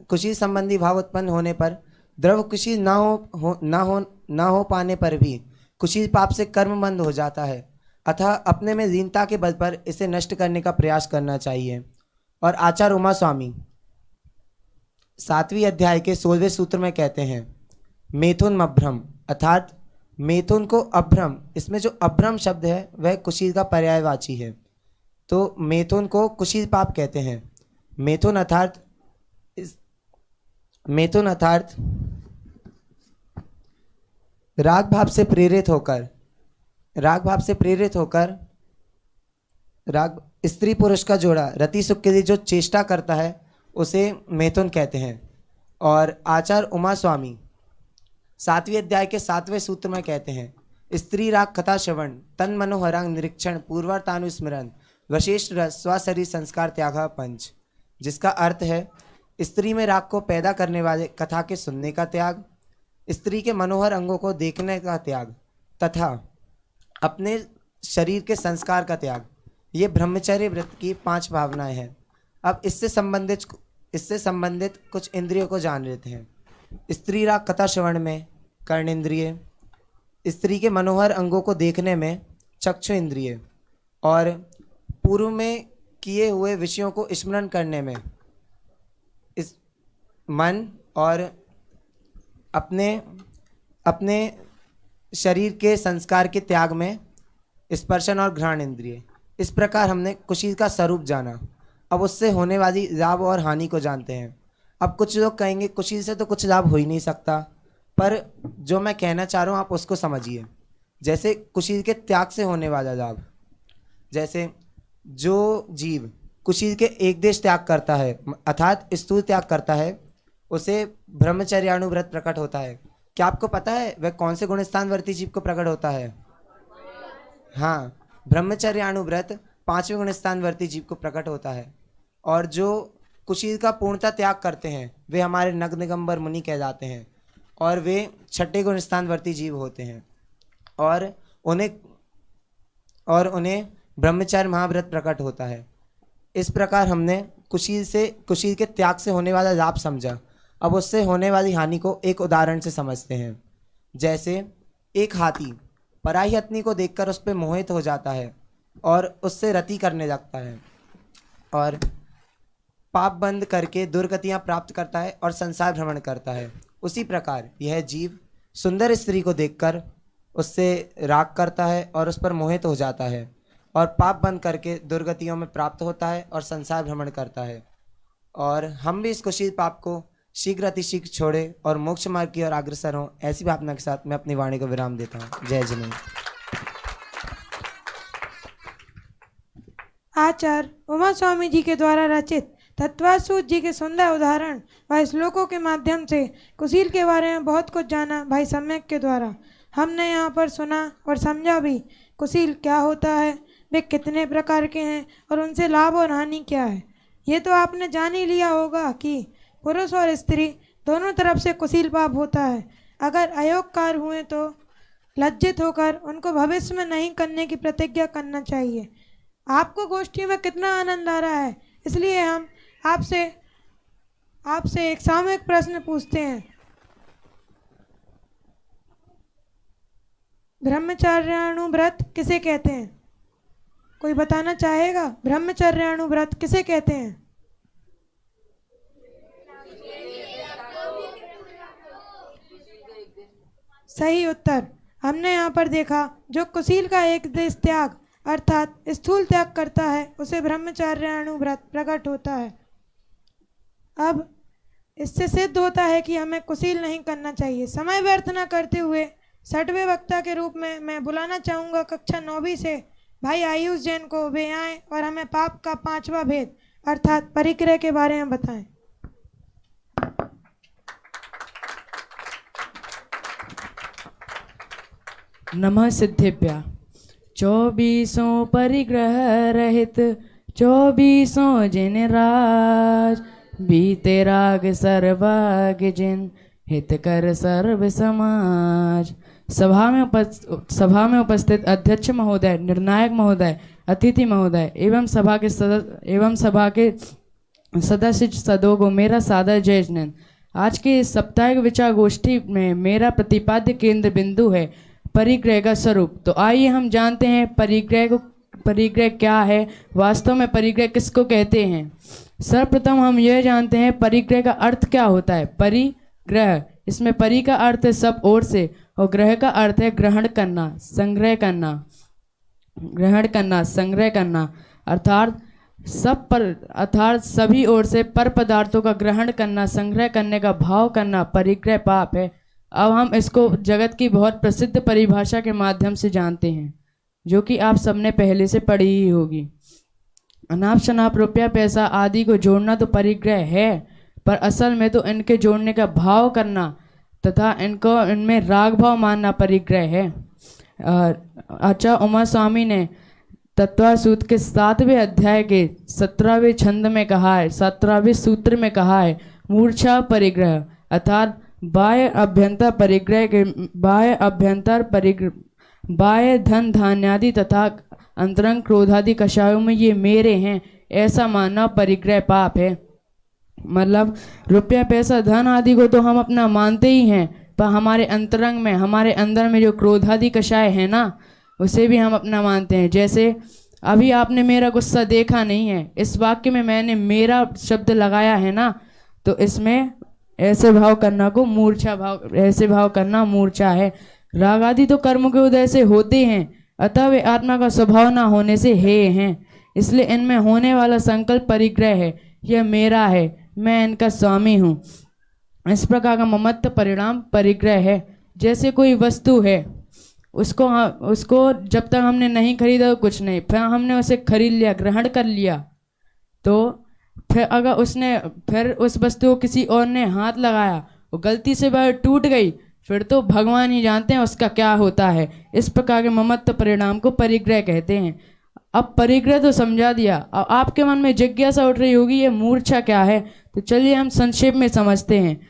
कुशील संबंधी भाव उत्पन्न होने पर द्रव्य कुशील ना हो पाने पर भी कुशील पाप से कर्म बंद हो जाता है। अतः अपने में दीनता के बल पर इसे नष्ट करने का प्रयास करना चाहिए। और आचार्य उमा स्वामी 7वें अध्याय के 16वें सूत्र में कहते हैं, मेथुन मभ्रम अर्थात मैथुन को अभ्रम, इसमें जो अभ्रम शब्द है वह कुशील का पर्यायवाची है, तो मैथुन को कुशील पाप कहते हैं। मैथुन अर्थात राग भाव से प्रेरित होकर स्त्री पुरुष का जोड़ा रति सुख के लिए जो चेष्टा करता है उसे मैथुन कहते हैं। और आचार्य उमा स्वामी 7वें अध्याय के 7वें सूत्र में कहते हैं, स्त्री राग कथा श्रवण तन मनोहरांग निरीक्षण पूर्वार्तानुस्मरण वशिष्ठ रस स्वशरीर संस्कार त्याग पंच, जिसका अर्थ है स्त्री में राग को पैदा करने वाले कथा के सुनने का त्याग, स्त्री के मनोहर अंगों को देखने का त्याग तथा अपने शरीर के संस्कार का त्याग, ये ब्रह्मचर्य व्रत की 5 भावनाएं हैं। अब इससे संबंधित कुछ इंद्रियों को जान लेते हैं। स्त्री राग कथा श्रवण में कर्णेंद्रिय, स्त्री के मनोहर अंगों को देखने में चक्षु इंद्रिय, और पूर्व में किए हुए विषयों को स्मरण करने में इस मन, और अपने शरीर के संस्कार के त्याग में स्पर्शन और घ्राण इंद्रिय। इस प्रकार हमने कुशील का स्वरूप जाना। अब उससे होने वाली लाभ और हानि को जानते हैं। अब कुछ लोग कहेंगे कुशील से तो कुछ लाभ हो ही नहीं सकता, पर जो मैं कहना चाह रहा हूँ आप उसको समझिए। जैसे कुशील के त्याग से होने वाला लाभ, जैसे जो जीव कुशील के एक देश त्याग करता है अर्थात स्थूल त्याग करता है, उसे ब्रह्मचर्यानुव्रत प्रकट होता है। क्या आपको पता है वह कौन से गुणस्थानवर्ती जीव को प्रकट होता है? हाँ, ब्रह्मचर्यानुव्रत 5वें गुणस्थानवर्ती जीव को प्रकट होता है। और जो कुशील का पूर्णता त्याग करते हैं वे हमारे नग्नगंबर मुनि कहलाते हैं, और वे 6ठे गुणस्थानवर्ती जीव होते हैं, और उन्हें ब्रह्मचर्य महाव्रत प्रकट होता है। इस प्रकार हमने कुशील के त्याग से होने वाला लाभ समझा। अब उससे होने वाली हानि को एक उदाहरण से समझते हैं। जैसे एक हाथी पराई हथनी को देखकर उस पर मोहित हो जाता है और उससे रति करने लगता है, और पाप बंद करके दुर्गतियाँ प्राप्त करता है और संसार भ्रमण करता है। उसी प्रकार यह जीव सुंदर स्त्री को देखकर उससे राग करता है और उस पर मोहित हो जाता है, और पाप बंद करके दुर्गतियों में प्राप्त होता है और संसार भ्रमण करता है। और हम भी इस कुशील पाप को शीघ्र अतिशीघ्र छोड़े और मोक्ष मार्ग की ओर अग्रसर हों, ऐसी भावना के साथ मैं अपनी वाणी को विराम देता हूँ। जय जिनेन्द्र। आचार्य उमा स्वामी जी के द्वारा रचित तत्वासूत जी के सुंदर उदाहरण व श्लोकों के माध्यम से कुशील के बारे में बहुत कुछ जाना भाई सम्यक के द्वारा। हमने यहाँ पर सुना और समझा भी कुशील क्या होता है, वे कितने प्रकार के हैं और उनसे लाभ और हानि क्या है। ये तो आपने जान ही लिया होगा कि पुरुष और स्त्री दोनों तरफ से कुशील पाप होता है। अगर अयोगकार हुए तो लज्जित होकर उनको भविष्य में नहीं करने की प्रतिज्ञा करना चाहिए। आपको गोष्ठी में कितना आनंद आ रहा है, इसलिए हम आपसे एक सामूहिक प्रश्न पूछते हैं। ब्रह्मचर्यानुव्रत किसे कहते हैं? कोई बताना चाहेगा? ब्रह्मचर्यानुव्रत किसे कहते हैं? सही उत्तर। हमने यहाँ पर देखा जो कुशील का एक देश त्याग अर्थात स्थूल त्याग करता है उसे ब्रह्मचर्यानुव्रत प्रकट होता है। अब इससे सिद्ध होता है कि हमें कुशील नहीं करना चाहिए। समय व्यर्थ न करते हुए 6वें वक्ता के रूप में मैं बुलाना चाहूँगा कक्षा 9वीं से भाई आयुष जैन को। वे आएँ और हमें पाप का 5वां भेद अर्थात परिक्रय के बारे में बताएं। नमः सिद्धेभ्यः। 24 परिग्रह रहित 24 जिन राज, बीते राग सर्वाग जिन हित कर सर्व समाज। सभा में उपस्थित अध्यक्ष महोदय, निर्णायक महोदय, अतिथि महोदय एवं सभा के सदस्य सदों को मेरा सादर जय जिनेन्द्र। आज के इस साप्ताहिक विचार गोष्ठी में मेरा प्रतिपाद्य केंद्र बिंदु है परिग्रह का स्वरूप। तो आइए हम जानते हैं परिग्रह क्या है, वास्तव में परिग्रह किसको कहते हैं। सर्वप्रथम हम यह जानते हैं परिग्रह का अर्थ क्या होता है। परिग्रह, इसमें परि का अर्थ है सब ओर से और ग्रह का अर्थ है ग्रहण करना, संग्रह करना, ग्रहण करना, संग्रह करना, अर्थात सभी ओर से पर पदार्थों का ग्रहण करना, संग्रह करने का भाव करना परिग्रह पाप है। अब हम इसको जगत की बहुत प्रसिद्ध परिभाषा के माध्यम से जानते हैं, जो कि आप सबने पहले से पढ़ी ही होगी। अनाप शनाप रुपया पैसा आदि को जोड़ना तो परिग्रह है, पर असल में तो इनके जोड़ने का भाव करना तथा इनमें राग भाव मानना परिग्रह है। आचार्य उमा स्वामी ने तत्वासूत्र के 7वें अध्याय के 17वें छंद में कहा है, 17वें सूत्र में कहा है, मूर्छा परिग्रह अर्थात बाह्य अभ्यंतर परिग्रह के बाह्य धन धान्यादि तथा अंतरंग क्रोधादि कषायों में ये मेरे हैं ऐसा मानना परिग्रह पाप है। मतलब रुपया पैसा धन आदि को तो हम अपना मानते ही हैं, पर हमारे अंतरंग में, हमारे अंदर में जो क्रोधादि कषाय है ना, उसे भी हम अपना मानते हैं। जैसे अभी आपने मेरा गुस्सा देखा नहीं है, इस वाक्य में मैंने मेरा शब्द लगाया है ना, तो इसमें ऐसे भाव करना को मूर्छा भाव, ऐसे भाव करना मूर्छा है। राग आदि तो कर्म के उदय से होते हैं, अतः वे आत्मा का स्वभाव ना होने से हे हैं, इसलिए इनमें होने वाला संकल्प परिग्रह है, यह मेरा है, मैं इनका स्वामी हूँ। इस प्रकार का ममत्व परिणाम परिग्रह है। जैसे कोई वस्तु है, उसको जब तक हमने नहीं खरीदा तो कुछ नहीं, फिर हमने उसे खरीद लिया, ग्रहण कर लिया, तो फिर अगर फिर उस वस्तु को किसी और ने हाथ लगाया, वो गलती से वह टूट गई, फिर तो भगवान ही जानते हैं उसका क्या होता है। इस प्रकार के ममत्व परिणाम को परिग्रह कहते हैं। अब परिग्रह तो समझा दिया, अब आपके मन में जिज्ञासा उठ रही होगी ये मूर्छा क्या है, तो चलिए हम संक्षेप में समझते हैं।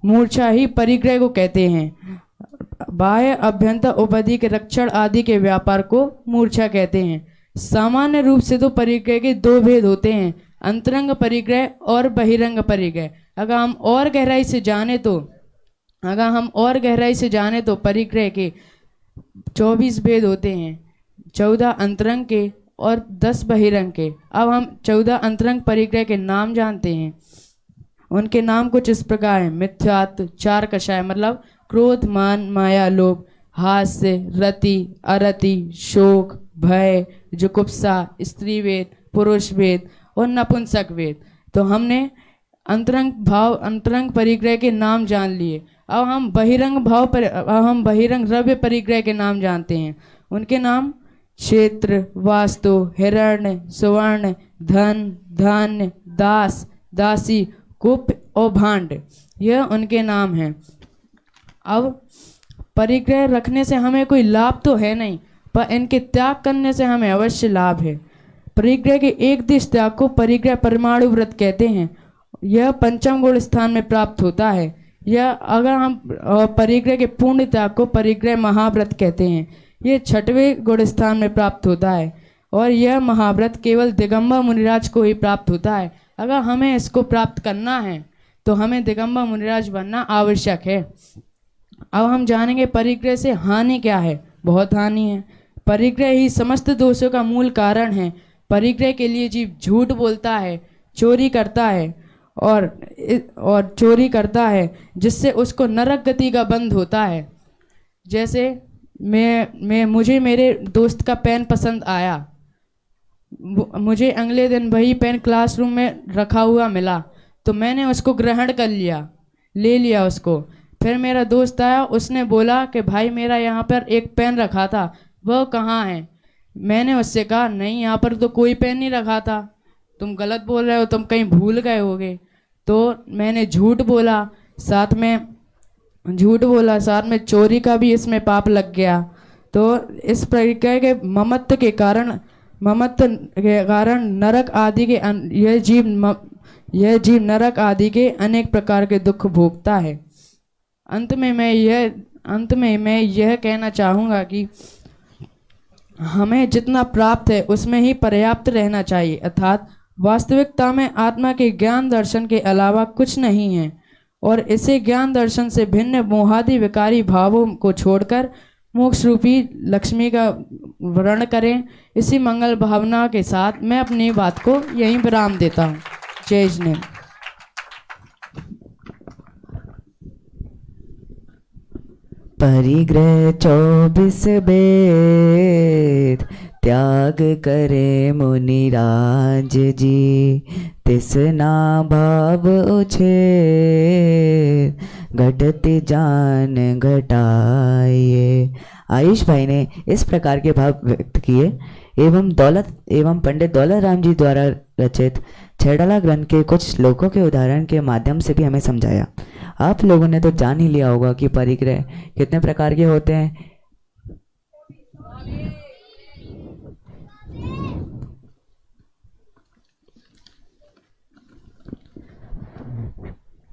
मूर्छा ही परिग्रह को कहते हैं। बाह्य अभ्यंतर उपाधि के रक्षण आदि के व्यापार को मूर्छा कहते हैं। सामान्य रूप से तो परिग्रह के 2 भेद होते हैं, अंतरंग परिग्रह और बहिरंग परिग्रह। अगर हम और गहराई से जाने तो परिग्रह के 24 भेद होते हैं, 14 अंतरंग के और 10 बहिरंग के। अब हम 14 अंतरंग परिग्रह के नाम जानते हैं। उनके नाम कुछ इस प्रकार हैं। मिथ्यात्व, 4 कषाय मतलब क्रोध, मान, माया, लोभ, हास्य, रति, अरति, शोक, भय, जुगुप्सा, स्त्री वेद, पुरुष वेद और नपुंसक वेद। तो हमने अंतरंग परिग्रह के नाम जान लिए। अब हम बहिरंग द्रव्य परिग्रह के नाम जानते हैं। उनके नाम क्षेत्र, वास्तु, हिरण्य, सुवर्ण, धन, धान्य, दास, दासी, कुप और भांड, यह उनके नाम हैं। अब परिग्रह रखने से हमें कोई लाभ तो है नहीं, पर इनके त्याग करने से हमें अवश्य लाभ है। परिग्रह के एक दिश त्याग को परिग्रह परमाणु व्रत कहते हैं। यह 5वें गुण स्थान में प्राप्त होता है। यह अगर हम परिग्रह के पूर्ण त्याग को परिग्रह महाव्रत कहते हैं। यह 6वें गुण स्थान में प्राप्त होता है और यह महाव्रत केवल दिगंबर मुनिराज को ही प्राप्त होता है। अगर हमें इसको प्राप्त करना है तो हमें दिगंबर मुनिराज बनना आवश्यक है। अब हम जानेंगे परिग्रह से हानि क्या है। बहुत हानि है। परिग्रह ही समस्त दोषों का मूल कारण है। परिग्रह के लिए जीव झूठ बोलता है, चोरी करता है और चोरी करता है, जिससे उसको नरक गति का बंध होता है। जैसे मुझे मेरे दोस्त का पेन पसंद आया, मुझे अगले दिन वही पेन क्लासरूम में रखा हुआ मिला, तो मैंने उसको ग्रहण कर लिया, ले लिया उसको। फिर मेरा दोस्त आया, उसने बोला कि भाई मेरा यहाँ पर एक पेन रखा था, वह कहाँ है? मैंने उससे कहा नहीं, यहाँ पर तो कोई पेन नहीं रखा था, तुम गलत बोल रहे हो, तुम कहीं भूल गए होगे। तो मैंने झूठ बोला, साथ में चोरी का भी इसमें पाप लग गया। तो इस प्रकार के ममत्व के कारण नरक आदि के यह जीव नरक आदि के अनेक प्रकार के दुख भोगता है। अंत में मैं यह कहना चाहूँगा कि हमें जितना प्राप्त है उसमें ही पर्याप्त रहना चाहिए, अर्थात वास्तविकता में आत्मा के ज्ञान दर्शन के अलावा कुछ नहीं है, और इसे ज्ञान दर्शन से भिन्न मोहादि विकारी भावों को छोड़कर मोक्ष रूपी लक्ष्मी का वर्ण करें। इसी मंगल भावना के साथ मैं अपनी बात को यहीं विराम देता हूँ। जय जिनेन्द्र। परिग्रह 24 वेद त्याग करे मुनिराज जी, तिसना भाव उछेद घटति जान घटाइए। आयुष भाई ने इस प्रकार के भाव व्यक्त किए एवं पंडित दौलत राम जी द्वारा रचित छेड़ाला ग्रंथ के कुछ श्लोकों के उदाहरण के माध्यम से भी हमें समझाया। आप लोगों ने तो जान ही लिया होगा कि परिग्रह कितने प्रकार के होते हैं।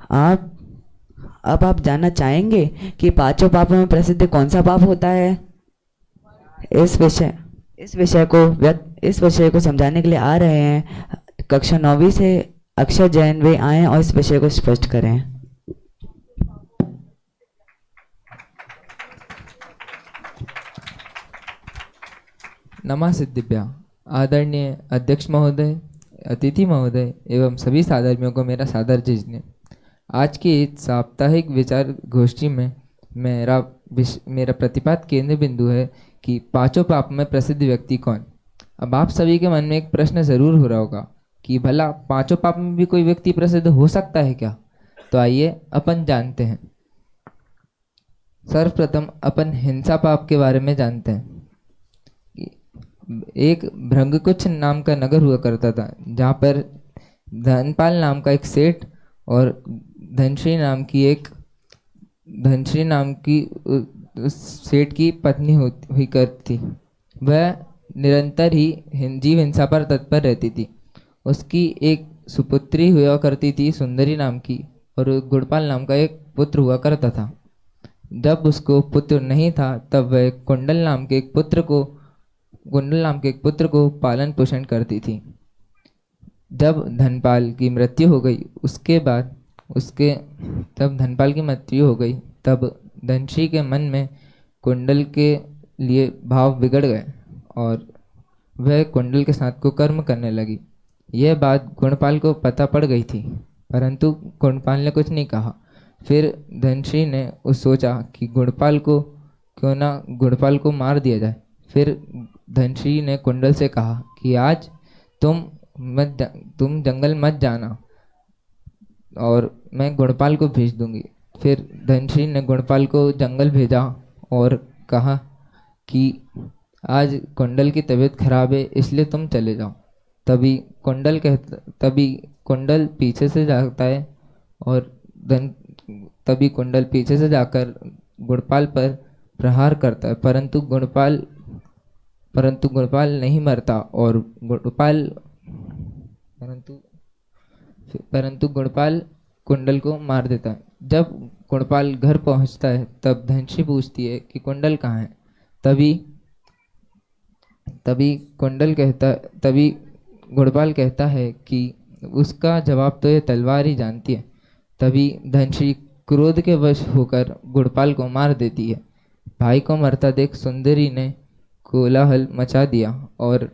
अब आप जानना चाहेंगे कि पांचों पापों में प्रसिद्ध कौन सा पाप होता है। इस विषय को समझाने के लिए आ रहे हैं कक्षा 9वीं से अक्षर जैन। वे आए और इस विषय को स्पष्ट करें। नमः सिद्धिभ्या। आदरणीय अध्यक्ष महोदय, अतिथि महोदय एवं सभी साधर्मियों को मेरा सादर जय। आज की इस साप्ताहिक विचार गोष्ठी में मेरा प्रतिपाद केंद्र बिंदु है कि पांचों पाप में प्रसिद्ध व्यक्ति कौन। अब आप सभी के मन में एक प्रश्न जरूर हो रहा होगा कि भला पांचों पाप में भी कोई व्यक्ति प्रसिद्ध हो सकता है क्या। तो आइए अपन जानते हैं। सर्वप्रथम अपन हिंसा पाप के बारे में जानते हैं। एक भृंगकुछ नाम का नगर हुआ करता था, जहाँ पर धनपाल नाम का एक सेठ और धनश्री नाम की सेठ की पत्नी हुई करती थी। वह निरंतर ही जीव हिंसा पर तत्पर रहती थी। उसकी एक सुपुत्री हुआ करती थी सुंदरी नाम की, और गुड़पाल नाम का एक पुत्र हुआ करता था। जब उसको पुत्र नहीं था तब वह कुंडल नाम के एक पुत्र को पालन पोषण करती थी। जब धनपाल की मृत्यु हो गई तब धनश्री के मन में कुंडल के लिए भाव बिगड़ गए और वह कुंडल के साथ कुकर्म करने लगी। यह बात गुणपाल को पता पड़ गई थी, परंतु गुणपाल ने कुछ नहीं कहा। फिर धनश्री ने सोचा कि गुणपाल को मार दिया जाए। फिर धनश्री ने कुंडल से कहा कि आज तुम जंगल मत जाना और मैं गुणपाल को भेज दूंगी। फिर धनश्री ने गुणपाल को जंगल भेजा और कहा कि आज कुंडल की तबीयत खराब है, इसलिए तुम चले जाओ। तभी कुंडल पीछे से जाता है और तभी कुंडल पीछे से जाकर गुणपाल पर प्रहार करता है, परंतु गुणपाल नहीं मरता और परंतु गुणपाल कुंडल को मार देता है। जब गुणपाल घर पहुंचता है तब धनश्री पूछती है कि कुंडल कहाँ है। तभी गुणपाल कहता है कि उसका जवाब तो ये तलवार ही जानती है। तभी धनश्री क्रोध के वश होकर गुणपाल को मार देती है। भाई को मरता देख सुंदरी ने कोलाहल मचा दिया और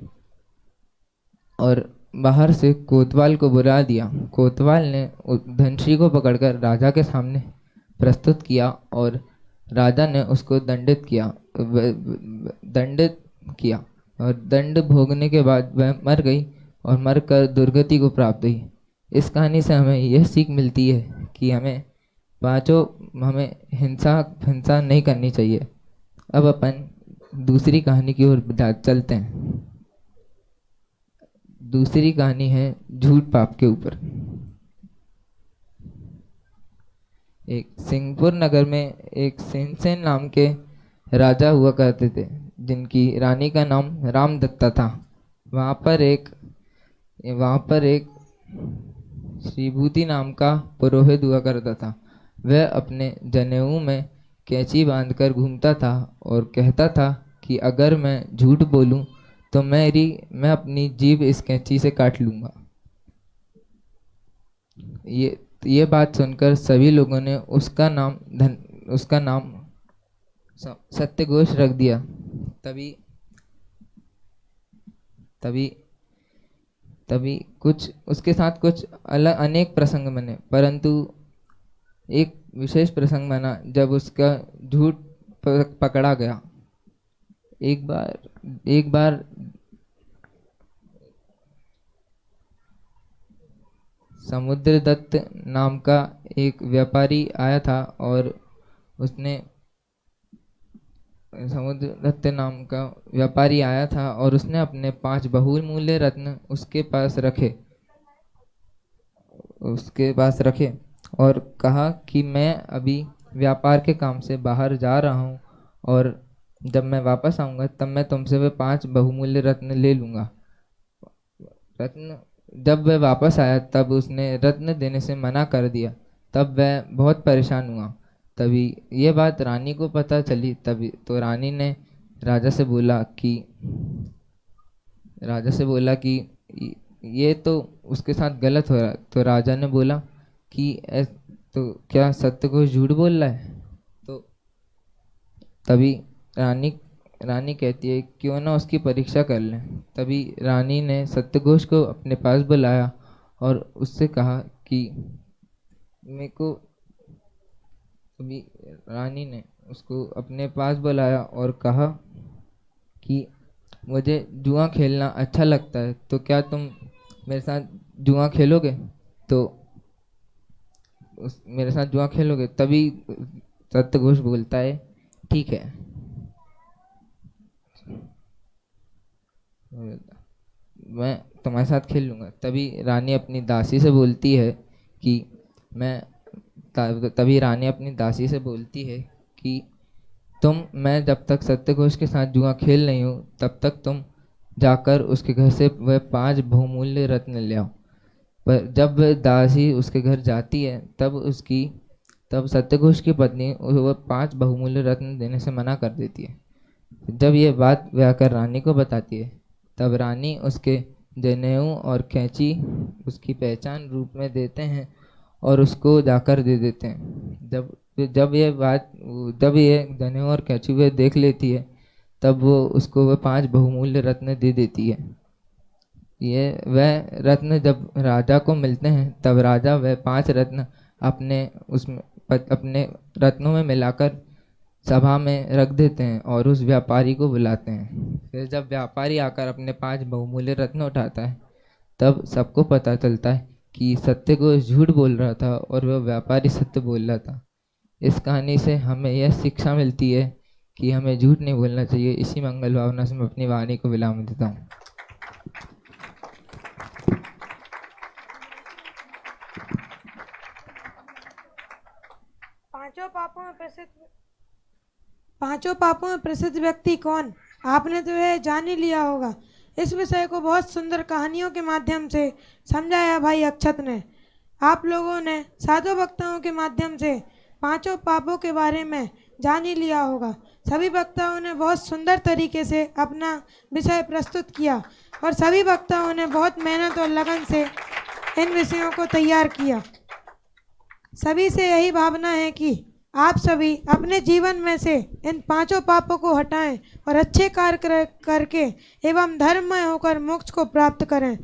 बाहर से कोतवाल को बुला दिया। कोतवाल ने धनश्री को पकड़कर राजा के सामने प्रस्तुत किया और राजा ने उसको दंडित किया और दंड भोगने के बाद वह मर गई और मरकर दुर्गति को प्राप्त हुई। इस कहानी से हमें यह सीख मिलती है कि हमें हिंसा नहीं करनी चाहिए। अब अपन दूसरी कहानी की ओर चलते हैं। दूसरी कहानी है झूठ पाप के ऊपर। एक सिंहपुर नगर में एक सेनसेन नाम के राजा हुआ करते थे, जिनकी रानी का नाम रामदत्ता था। वहाँ पर एक श्रीभूति नाम का पुरोहित हुआ करता था। वह अपने जनेऊ में कैंची बांधकर घूमता था और कहता था कि अगर मैं झूठ बोलूं तो मैं अपनी जीभ इस कैंची से काट लूँगा। ये बात सुनकर सभी लोगों ने उसका नाम सत्यघोष रख दिया। तभी उसके साथ कुछ अनेक प्रसंग बने, परंतु एक विशेष प्रसंग बना जब उसका झूठ पकड़ा गया। एक बार समुद्रदत्त नाम का एक व्यापारी आया था और उसने अपने 5 बहुमूल्य रत्न उसके पास रखे और कहा कि मैं अभी व्यापार के काम से बाहर जा रहा हूँ और जब मैं वापस आऊँगा तब मैं तुमसे वे 5 बहुमूल्य रत्न ले लूँगा। जब वह वापस आया तब उसने रत्न देने से मना कर दिया। तब वह बहुत परेशान हुआ। तभी ये बात रानी को पता चली। तभी तो रानी ने राजा से बोला कि ये तो उसके साथ गलत हो रहा। तो राजा ने बोला कि तो क्या सत्य को झूठ बोल रहा है? तो तभी रानी कहती है क्यों ना उसकी परीक्षा कर लें। तभी रानी ने सत्यघोष को अपने पास बुलाया और उससे कहा कि मेरे को तभी रानी ने उसको अपने पास बुलाया और कहा कि मुझे जुआ खेलना अच्छा लगता है, तो क्या तुम मेरे साथ जुआ खेलोगे? तो मेरे साथ जुआ खेलोगे? तभी सत्यघोष बोलता है ठीक है, मैं तुम्हारे साथ खेल लूँगा। तभी रानी अपनी दासी से बोलती है कि मैं जब तक सत्यघोष के साथ जुआ खेल नहीं हूँ तब तक तुम जाकर उसके घर से वह 5 बहुमूल्य रत्न ले आओ। पर जब वह दासी उसके घर जाती है तब सत्यघोष की पत्नी वह 5 बहुमूल्य रत्न देने से मना कर देती है। जब ये बात वह आकर रानी को बताती है तब रानी उसके जनेऊ और कैंची उसकी पहचान रूप में देते हैं और उसको जाकर दे देते हैं। जब ये जनेऊ और कैंची वह देख लेती है तब वो उसको वह 5 बहुमूल्य रत्न दे देती है। वह रत्न जब राजा को मिलते हैं तब राजा वह 5 रत्न अपने रत्नों में मिलाकर सभा में रख देते हैं और उस व्यापारी को बुलाते हैं। फिर जब व्यापारी आकर अपने 5 बहुमूल्य रत्न उठाता है तब सबको पता चलता है कि सत्य को झूठ बोल रहा था और वह व्यापारी सत्य बोल रहा था। इस कहानी से हमें यह शिक्षा मिलती है कि हमें झूठ नहीं बोलना चाहिए। इसी मंगल भावना से मैं अपनी वाणी को विराम देता हूँ। पांचों पापों में प्रसिद्ध व्यक्ति कौन? आपने तो यह जान ही लिया होगा। इस विषय को बहुत सुंदर कहानियों के माध्यम से समझाया भाई अक्षत ने। आप लोगों ने साधु वक्ताओं के माध्यम से पांचों पापों के बारे में जान ही लिया होगा। सभी वक्ताओं ने बहुत सुंदर तरीके से अपना विषय प्रस्तुत किया और सभी वक्ताओं ने बहुत मेहनत और लगन से इन विषयों को तैयार किया। सभी से यही भावना है कि आप सभी अपने जीवन में से इन पांचों पापों को हटाएं और अच्छे कार्य करके एवं धर्ममय होकर मोक्ष को प्राप्त करें।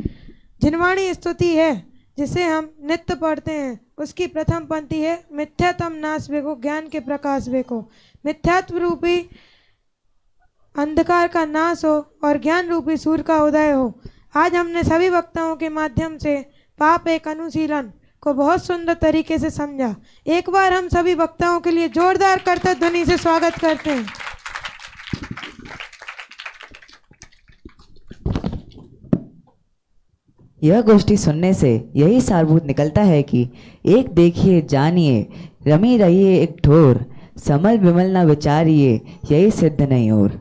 जिनवाणी स्तुति है जिसे हम नित्य पढ़ते हैं उसकी प्रथम पंक्ति है मिथ्यात्म नाश वेको ज्ञान के प्रकाश वेको। मिथ्यात्व रूपी अंधकार का नाश हो और ज्ञान रूपी सूर्य का उदय हो। आज हमने सभी वक्ताओं के माध्यम से पाप एक अनुशीलन को बहुत सुंदर तरीके से समझा। एक बार हम सभी वक्ताओं के लिए जोरदार करतब ध्वनि से स्वागत करते हैं। यह गोष्ठी सुनने से यही सारभूत निकलता है कि एक देखिए जानिए रमी रहिए एक ठोर, समल विमल न विचारिए यही सिद्ध नहीं और।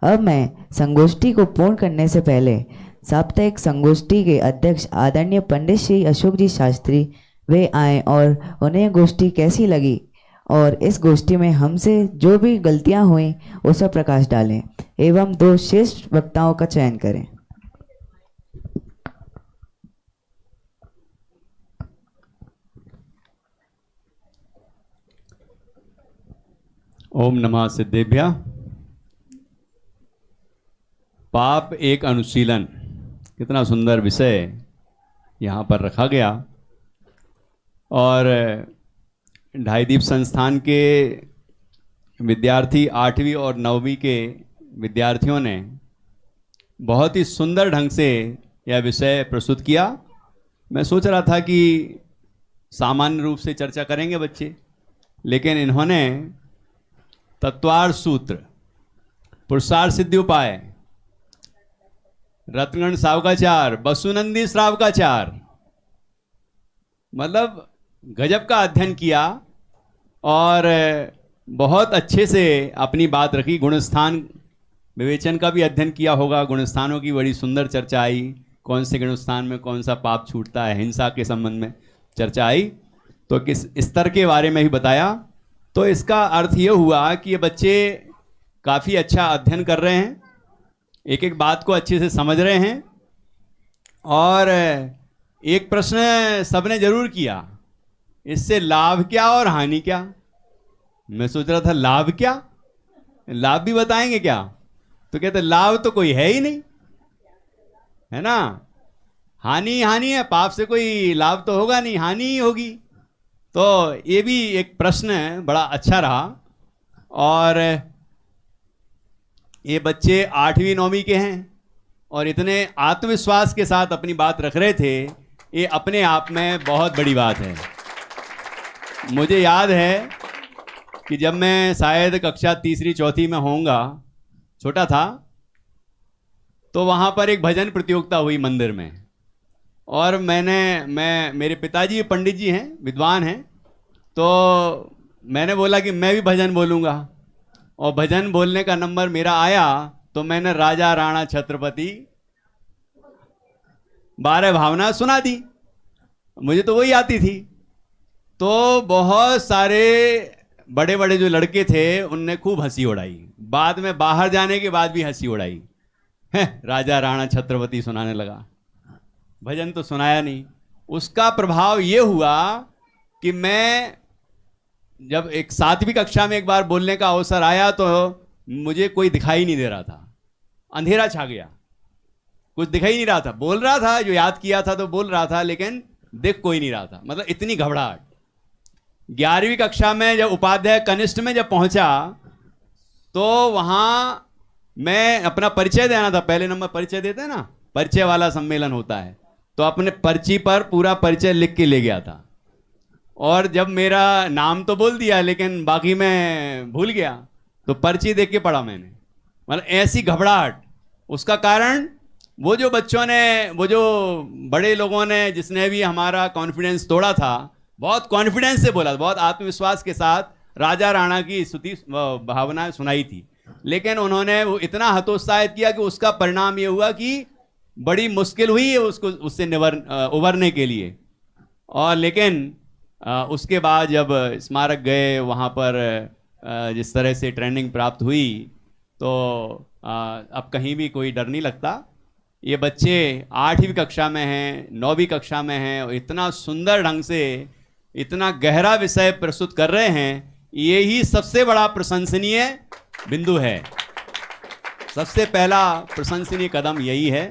अब मैं संगोष्ठी को पूर्ण करने से पहले साप्ताहिक संगोष्ठी के अध्यक्ष आदरणीय पंडित श्री अशोक जी शास्त्री वे आए और उन्हें गोष्ठी कैसी लगी और इस गोष्ठी में हमसे जो भी गलतियां हुई उस पर प्रकाश डालें एवं 2 श्रेष्ठ वक्ताओं का चयन करें। ओम नमः सिद्धेभ्यः। पाप एक अनुशीलन, कितना सुंदर विषय यहाँ पर रखा गया। और ढाई दीप संस्थान के विद्यार्थी 8वीं और 9वीं के विद्यार्थियों ने बहुत ही सुंदर ढंग से यह विषय प्रस्तुत किया। मैं सोच रहा था कि सामान्य रूप से चर्चा करेंगे बच्चे, लेकिन इन्होंने तत्वार्थ सूत्र, पुरुषार्थ सिद्धि उपाय, रत्नगण सावकाचार, वसुनंदी श्रावकाचार, मतलब गजब का अध्ययन किया और बहुत अच्छे से अपनी बात रखी। गुणस्थान विवेचन का भी अध्ययन किया होगा, गुणस्थानों की बड़ी सुंदर चर्चा आई, कौन से गुणस्थान में कौन सा पाप छूटता है, हिंसा के संबंध में चर्चा आई, तो किस स्तर के बारे में ही बताया। तो इसका अर्थ ये हुआ कि ये बच्चे काफ़ी अच्छा अध्ययन कर रहे हैं, एक एक बात को अच्छे से समझ रहे हैं। और एक प्रश्न सबने जरूर किया, इससे लाभ क्या और हानि क्या। मैं सोच रहा था लाभ क्या, लाभ भी बताएंगे क्या, तो कहते लाभ तो कोई है ही नहीं, है ना, हानि हानि है, पाप से कोई लाभ तो होगा नहीं, हानि ही होगी। तो ये भी एक प्रश्न बड़ा अच्छा रहा। और ये बच्चे 8वीं 9वीं के हैं और इतने आत्मविश्वास के साथ अपनी बात रख रहे थे, ये अपने आप में बहुत बड़ी बात है। मुझे याद है कि जब मैं शायद कक्षा 3री 4थी में होऊंगा, छोटा था, तो वहाँ पर एक भजन प्रतियोगिता हुई मंदिर में, और मेरे पिताजी पंडित जी हैं, विद्वान हैं, तो मैंने बोला कि मैं भी भजन बोलूँगा, और भजन बोलने का नंबर मेरा आया तो मैंने राजा राणा छत्रपति 12 भावना सुना दी, मुझे तो वही आती थी। तो बहुत सारे बड़े बड़े जो लड़के थे उनने खूब हंसी उड़ाई, बाद में बाहर जाने के बाद भी हंसी उड़ाई, है राजा राणा छत्रपति सुनाने लगा, भजन तो सुनाया नहीं। उसका प्रभाव ये हुआ कि मैं जब एक 7वीं कक्षा में एक बार बोलने का अवसर आया तो मुझे कोई दिखाई नहीं दे रहा था, अंधेरा छा गया, कुछ दिखाई नहीं रहा था, बोल रहा था जो याद किया था तो बोल रहा था, लेकिन दिख कोई नहीं रहा था, मतलब इतनी घबराहट। 11वीं कक्षा में जब उपाध्याय कनिष्ठ में जब पहुंचा तो वहां मैं अपना परिचय देना था, पहले नंबर परिचय देते हैं ना, परिचय वाला सम्मेलन होता है, तो अपने पर्ची पर पूरा परिचय लिख के ले गया था, और जब मेरा नाम तो बोल दिया लेकिन बाकी मैं भूल गया, तो पर्ची देख के पढ़ा मैंने, मतलब ऐसी घबराहट। उसका कारण वो जो बच्चों ने, वो जो बड़े लोगों ने, जिसने भी हमारा कॉन्फिडेंस तोड़ा था, बहुत कॉन्फिडेंस से बोला, बहुत आत्मविश्वास के साथ राजा राणा की स्तुति भावना सुनाई थी, लेकिन उन्होंने वो इतना हतोत्साहित किया कि उसका परिणाम ये हुआ कि बड़ी मुश्किल हुई है उसको उससे उबरने के लिए। और लेकिन उसके बाद जब स्मारक गए, वहाँ पर जिस तरह से ट्रेनिंग प्राप्त हुई, तो अब कहीं भी कोई डर नहीं लगता। ये बच्चे 8वीं कक्षा में हैं, 9वीं कक्षा में हैं, और इतना सुंदर ढंग से इतना गहरा विषय प्रस्तुत कर रहे हैं, ये ही सबसे बड़ा प्रशंसनीय बिंदु है, सबसे पहला प्रशंसनीय कदम यही है।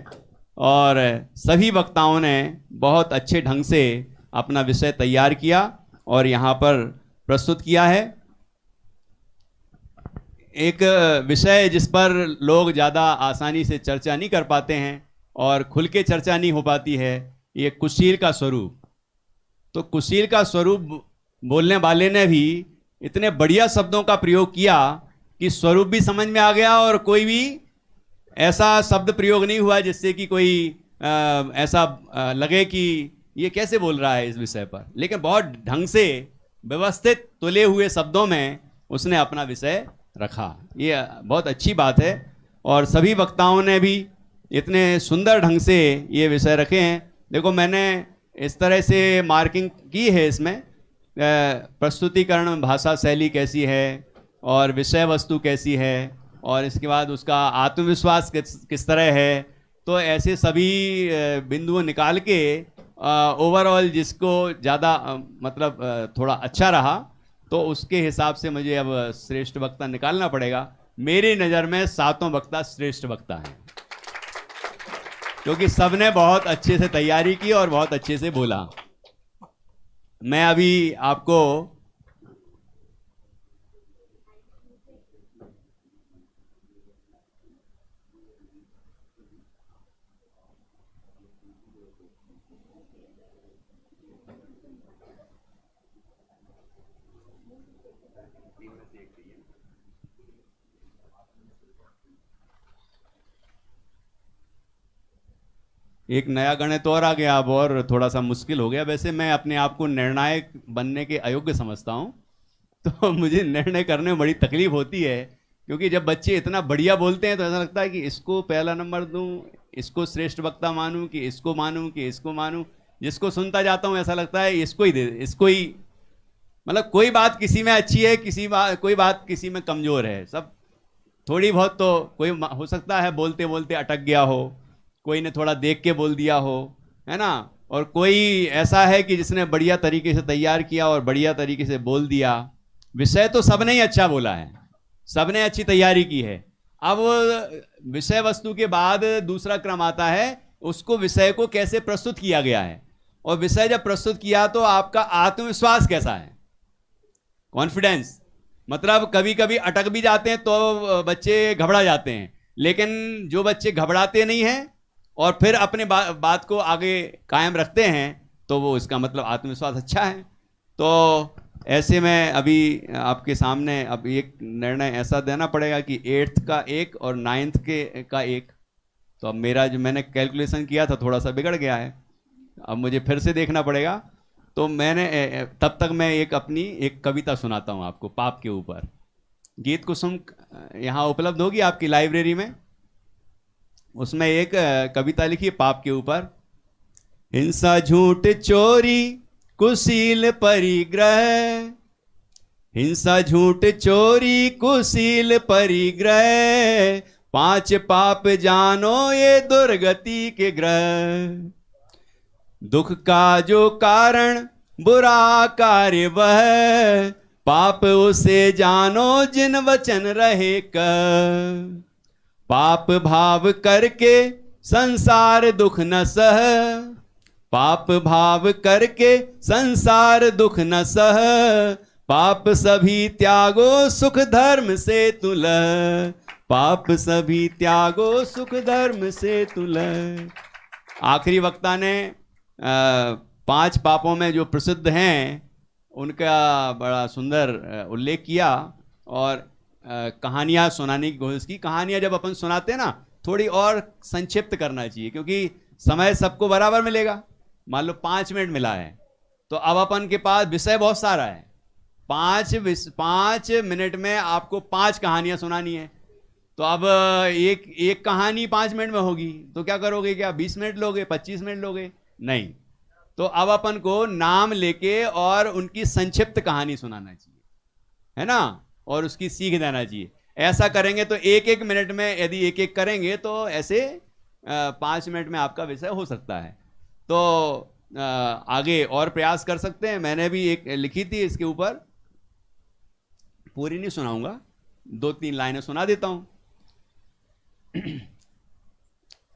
और सभी वक्ताओं ने बहुत अच्छे ढंग से अपना विषय तैयार किया और यहाँ पर प्रस्तुत किया है। एक विषय जिस पर लोग ज़्यादा आसानी से चर्चा नहीं कर पाते हैं और खुल के चर्चा नहीं हो पाती है, ये कुशील का स्वरूप। तो कुशील का स्वरूप बोलने वाले ने भी इतने बढ़िया शब्दों का प्रयोग किया कि स्वरूप भी समझ में आ गया, और कोई भी ऐसा शब्द प्रयोग नहीं हुआ जिससे कि कोई ऐसा लगे कि ये कैसे बोल रहा है इस विषय पर, लेकिन बहुत ढंग से व्यवस्थित तुले हुए शब्दों में उसने अपना विषय रखा। ये बहुत अच्छी बात है, और सभी वक्ताओं ने भी इतने सुंदर ढंग से ये विषय रखे हैं। देखो, मैंने इस तरह से मार्किंग की है इसमें, प्रस्तुतिकरण भाषा शैली कैसी है और विषय वस्तु कैसी है, और इसके बाद उसका आत्मविश्वास किस तरह है। तो ऐसे सभी बिंदुओं निकाल के ओवरऑल जिसको ज़्यादा मतलब थोड़ा अच्छा रहा, तो उसके हिसाब से मुझे अब श्रेष्ठ वक्ता निकालना पड़ेगा। मेरी नज़र में 7 वक्ता श्रेष्ठ वक्ता हैं, क्योंकि सबने बहुत अच्छे से तैयारी की और बहुत अच्छे से बोला। मैं अभी आपको एक नया गणित और आ गया अब, और थोड़ा सा मुश्किल हो गया। वैसे मैं अपने आप को निर्णायक बनने के अयोग्य समझता हूँ, तो मुझे निर्णय करने में बड़ी तकलीफ होती है, क्योंकि जब बच्चे इतना बढ़िया बोलते हैं तो ऐसा लगता है कि इसको पहला नंबर दूं, इसको श्रेष्ठ वक्ता मानूं कि इसको मानूं कि इसको मानूं। जिसको सुनता जाता हूं ऐसा लगता है इसको ही दे, इसको ही, मतलब कोई बात किसी में अच्छी है, कोई बात किसी में कमजोर है। सब थोड़ी बहुत तो कोई हो सकता है बोलते बोलते अटक गया हो, कोई ने थोड़ा देख के बोल दिया हो, है ना, और कोई ऐसा है कि जिसने बढ़िया तरीके से तैयार किया और बढ़िया तरीके से बोल दिया। विषय तो सबने ही अच्छा बोला है, सबने अच्छी तैयारी की है। अब विषय वस्तु के बाद दूसरा क्रम आता है, उसको विषय को कैसे प्रस्तुत किया गया है, और विषय जब प्रस्तुत किया तो आपका आत्मविश्वास कैसा है, कॉन्फिडेंस। मतलब कभी कभी अटक भी जाते हैं तो बच्चे घबरा जाते हैं, लेकिन जो बच्चे घबराते नहीं हैं और फिर अपने बात को आगे कायम रखते हैं तो वो इसका मतलब आत्मविश्वास अच्छा है। तो ऐसे में अभी आपके सामने अब एक निर्णय ऐसा देना पड़ेगा कि 8th का 1 और 9th का 1। तो अब मेरा जो मैंने कैलकुलेशन किया था थोड़ा सा बिगड़ गया है, अब मुझे फिर से देखना पड़ेगा। तो मैंने तब तक मैं अपनी एक कविता सुनाता हूँ आपको पाप के ऊपर। गीत कुसुम यहाँ उपलब्ध होगी आपकी लाइब्रेरी में, उसमें एक कविता लिखी है पाप के ऊपर। हिंसा झूठ चोरी कुशील परिग्रह, हिंसा झूठ चोरी कुशील परिग्रह, 5 पाप जानो ये दुर्गति के ग्रह। दुख का जो कारण बुरा कार्य वह, पाप उसे जानो जिन वचन रहे कर। पाप भाव करके संसार दुख न सह, पाप भाव करके संसार दुख न सह, पाप सभी त्यागो सुख धर्म से तुल, पाप सभी त्यागो सुख धर्म से तुल। आखिरी वक्ता ने 5 पापों में जो प्रसिद्ध हैं उनका बड़ा सुंदर उल्लेख किया और कहानियाँ सुनाने की कोशिश की। कहानियाँ जब अपन सुनाते हैं ना, थोड़ी और संक्षिप्त करना चाहिए, क्योंकि समय सबको बराबर मिलेगा। मान लो 5 मिनट मिला है, तो अब अपन के पास विषय बहुत सारा है। 5 मिनट में आपको 5 कहानियाँ सुनानी है, तो अब एक कहानी 5 मिनट में होगी, तो क्या करोगे? क्या 20 मिनट लोगे, 25 मिनट लोगे? नहीं। तो अब अपन को नाम लेके और उनकी संक्षिप्त कहानी सुनाना चाहिए, है ना, और उसकी सीख देना चाहिए। ऐसा करेंगे तो 1-1 मिनट में, यदि 1-1 करेंगे तो ऐसे 5 मिनट में आपका विषय हो सकता है। तो आगे और प्रयास कर सकते हैं। मैंने भी एक लिखी थी इसके ऊपर, पूरी नहीं सुनाऊंगा, 2-3 लाइनें सुना देता हूं।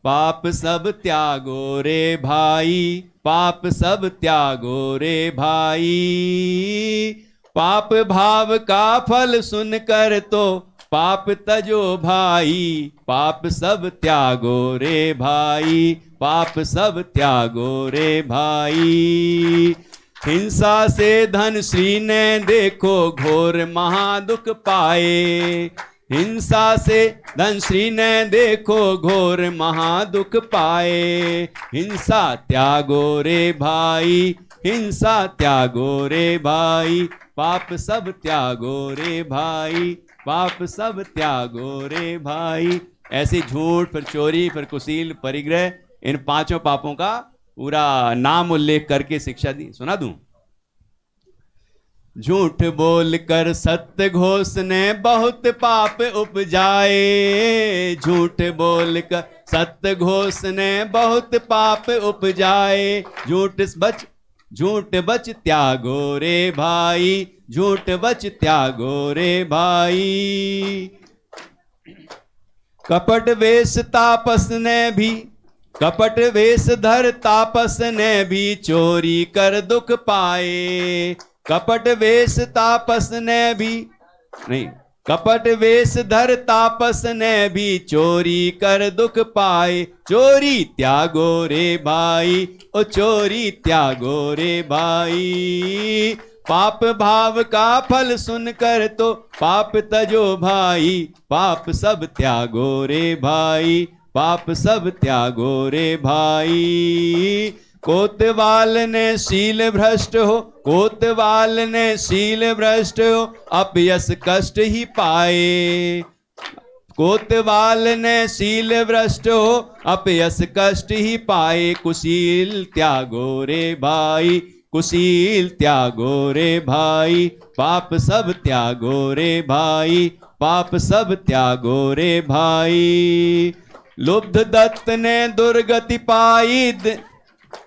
पाप सब त्यागो रे भाई, पाप सब त्यागो रे भाई, पाप भाव का फल सुनकर तो पाप तजो भाई, पाप सब त्यागो रे भाई, पाप सब त्यागो रे भाई। हिंसा से धन श्री ने देखो घोर महादुख पाए, हिंसा से धन श्री ने देखो घोर महादुख पाए। हिंसा त्यागो रे भाई, हिंसा त्यागो रे भाई, पाप सब त्यागो रे भाई, पाप सब त्यागो रे भाई। ऐसे झूठ, फिर चोरी, फिर कुशील, परिग्रह, इन 5 पापों का पूरा नाम उल्लेख करके शिक्षा दी। सुना दूं? झूठ बोलकर सत्य घोषने बहुत पाप उपजाए, झूठ बोलकर सत्य घोषने बहुत पाप उपजाए। झूठ बच त्यागो रे भाई, झूठ बच त्यागो रे भाई। कपट वेश तापस ने भी, कपट वेश धर तापस ने भी चोरी कर दुख पाए। कपट वेश तापस ने भी नहीं, कपट वेश धर तापस ने भी चोरी कर दुख पाए। चोरी त्यागो रे भाई, ओ चोरी त्यागो रे भाई। पाप भाव का फल सुनकर तो पाप तजो भाई। पाप सब त्यागो रे भाई, पाप सब त्यागो रे भाई। कोतवाल ने शील भ्रष्ट हो, कोतवाल ने शील भ्रष्ट हो, अपयस कष्ट ही पाए। कोतवाल ने शील भ्रष्ट हो, अपयस कष्ट ही पाए। कुशील त्यागो रे भाई, कुशील त्यागो रे भाई। पाप सब त्यागो रे भाई, पाप सब त्यागो रे भाई। लुब्ध दत्त ने दुर्गति पाई,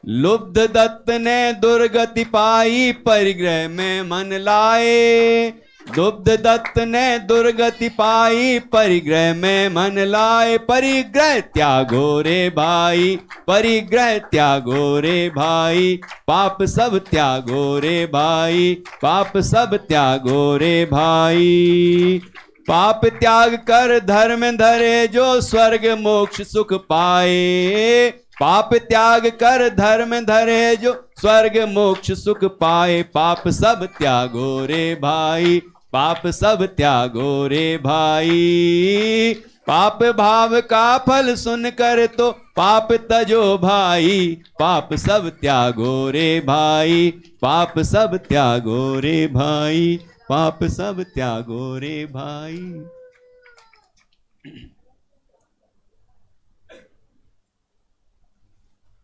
लुब्ध दत्त ने दुर्गति पाई, परिग्रह में मन लाए। लुब्ध दत्त ने दुर्गति पाई, परिग्रह में मन लाए। परिग्रह त्यागो रे भाई, परिग्रह त्यागो रे भाई। पाप सब त्यागो रे भाई, पाप सब त्यागो रे भाई। पाप त्याग कर धर्म धरे जो स्वर्ग मोक्ष सुख पाए। पाप त्याग कर धर्म धरे जो स्वर्ग मोक्ष सुख पाए। पाप सब त्यागो रे भाई, पाप सब त्यागो रे भाई। पाप भाव का फल सुन कर तो पाप तजो भाई। पाप सब त्यागो रे भाई, पाप सब त्यागो रे भाई। पाप सब त्यागो रे भाई।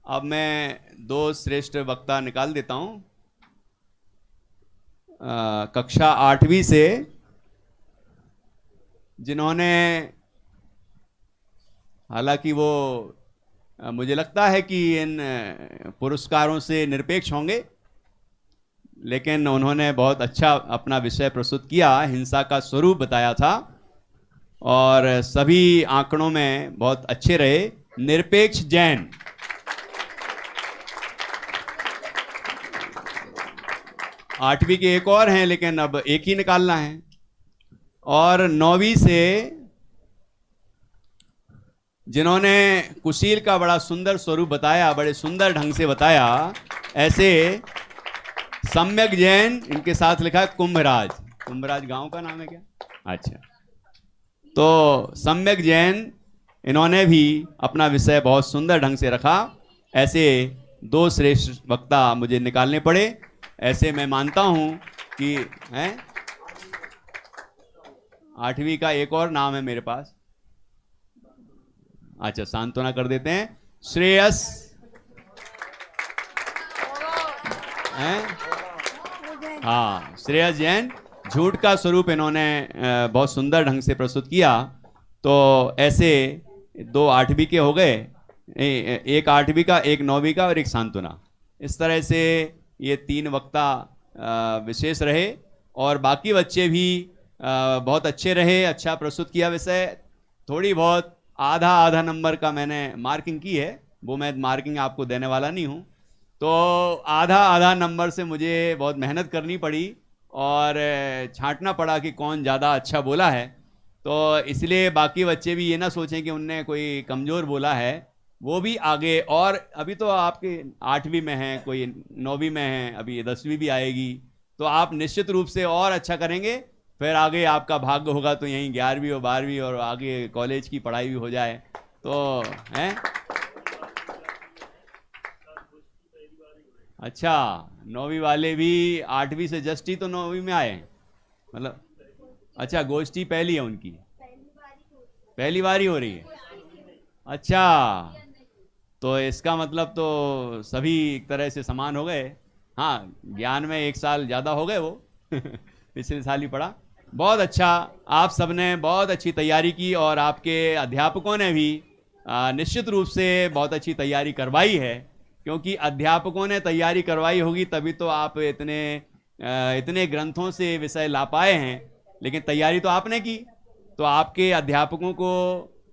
अब मैं दो श्रेष्ठ वक्ता निकाल देता हूं। कक्षा 8वीं से जिन्होंने, हालांकि वो मुझे लगता है कि इन पुरस्कारों से निरपेक्ष होंगे, लेकिन उन्होंने बहुत अच्छा अपना विषय प्रस्तुत किया, हिंसा का स्वरूप बताया था और सभी आंकड़ों में बहुत अच्छे रहे। निरपेक्ष जैन, आठवीं के एक और हैं लेकिन अब एक ही निकालना है। और 9वीं से जिन्होंने कुशील का बड़ा सुंदर स्वरूप बताया, बड़े सुंदर ढंग से बताया, ऐसे सम्यक जैन, इनके साथ लिखा है कुंभराज। कुंभराज गांव का नाम है क्या? अच्छा, तो सम्यक जैन, इन्होंने भी अपना विषय बहुत सुंदर ढंग से रखा। ऐसे दो श्रेष्ठ वक्ता मुझे निकालने पड़े। ऐसे मैं मानता हूं कि हैं 8वीं का एक और नाम है मेरे पास। अच्छा, सांत्वना कर देते हैं। श्रेयस हैं, हाँ, श्रेयस जैन, झूठ का स्वरूप इन्होंने बहुत सुंदर ढंग से प्रस्तुत किया। तो ऐसे दो 8वीं के हो गए, एक 8वीं का, एक 9वीं का और एक सांत्वना। इस तरह से ये 3 वक्ता विशेष रहे और बाकी बच्चे भी बहुत अच्छे रहे, अच्छा प्रस्तुत किया विषय। थोड़ी बहुत आधा नंबर का मैंने मार्किंग की है, वो मैं मार्किंग आपको देने वाला नहीं हूँ। तो आधा नंबर से मुझे बहुत मेहनत करनी पड़ी और छांटना पड़ा कि कौन ज़्यादा अच्छा बोला है। तो इसलिए बाकी बच्चे भी ये ना सोचें कि उनने कोई कमज़ोर बोला है, वो भी आगे। और अभी तो आपके 8वीं में हैं, कोई 9वीं में हैं, अभी 10वीं भी आएगी, तो आप निश्चित रूप से और अच्छा करेंगे। फिर आगे आपका भाग्य होगा तो यहीं 11वीं और 12वीं और आगे कॉलेज की पढ़ाई भी हो जाए। तो हैं, अच्छा, 9वीं वाले भी 8वीं से जस्ट ही तो 9वीं में आए, मतलब अच्छा, गोष्ठी पहली है उनकी, पहली बारी हो रही है। अच्छा, तो इसका मतलब तो सभी एक तरह से समान हो गए। हाँ, ज्ञान में 1 साल ज़्यादा हो गए वो पिछले साल ही पढ़ा। बहुत अच्छा, आप सबने बहुत अच्छी तैयारी की और आपके अध्यापकों ने भी निश्चित रूप से बहुत अच्छी तैयारी करवाई है, क्योंकि अध्यापकों ने तैयारी करवाई होगी तभी तो आप इतने ग्रंथों से विषय ला पाए हैं। लेकिन तैयारी तो आपने की, तो आपके अध्यापकों को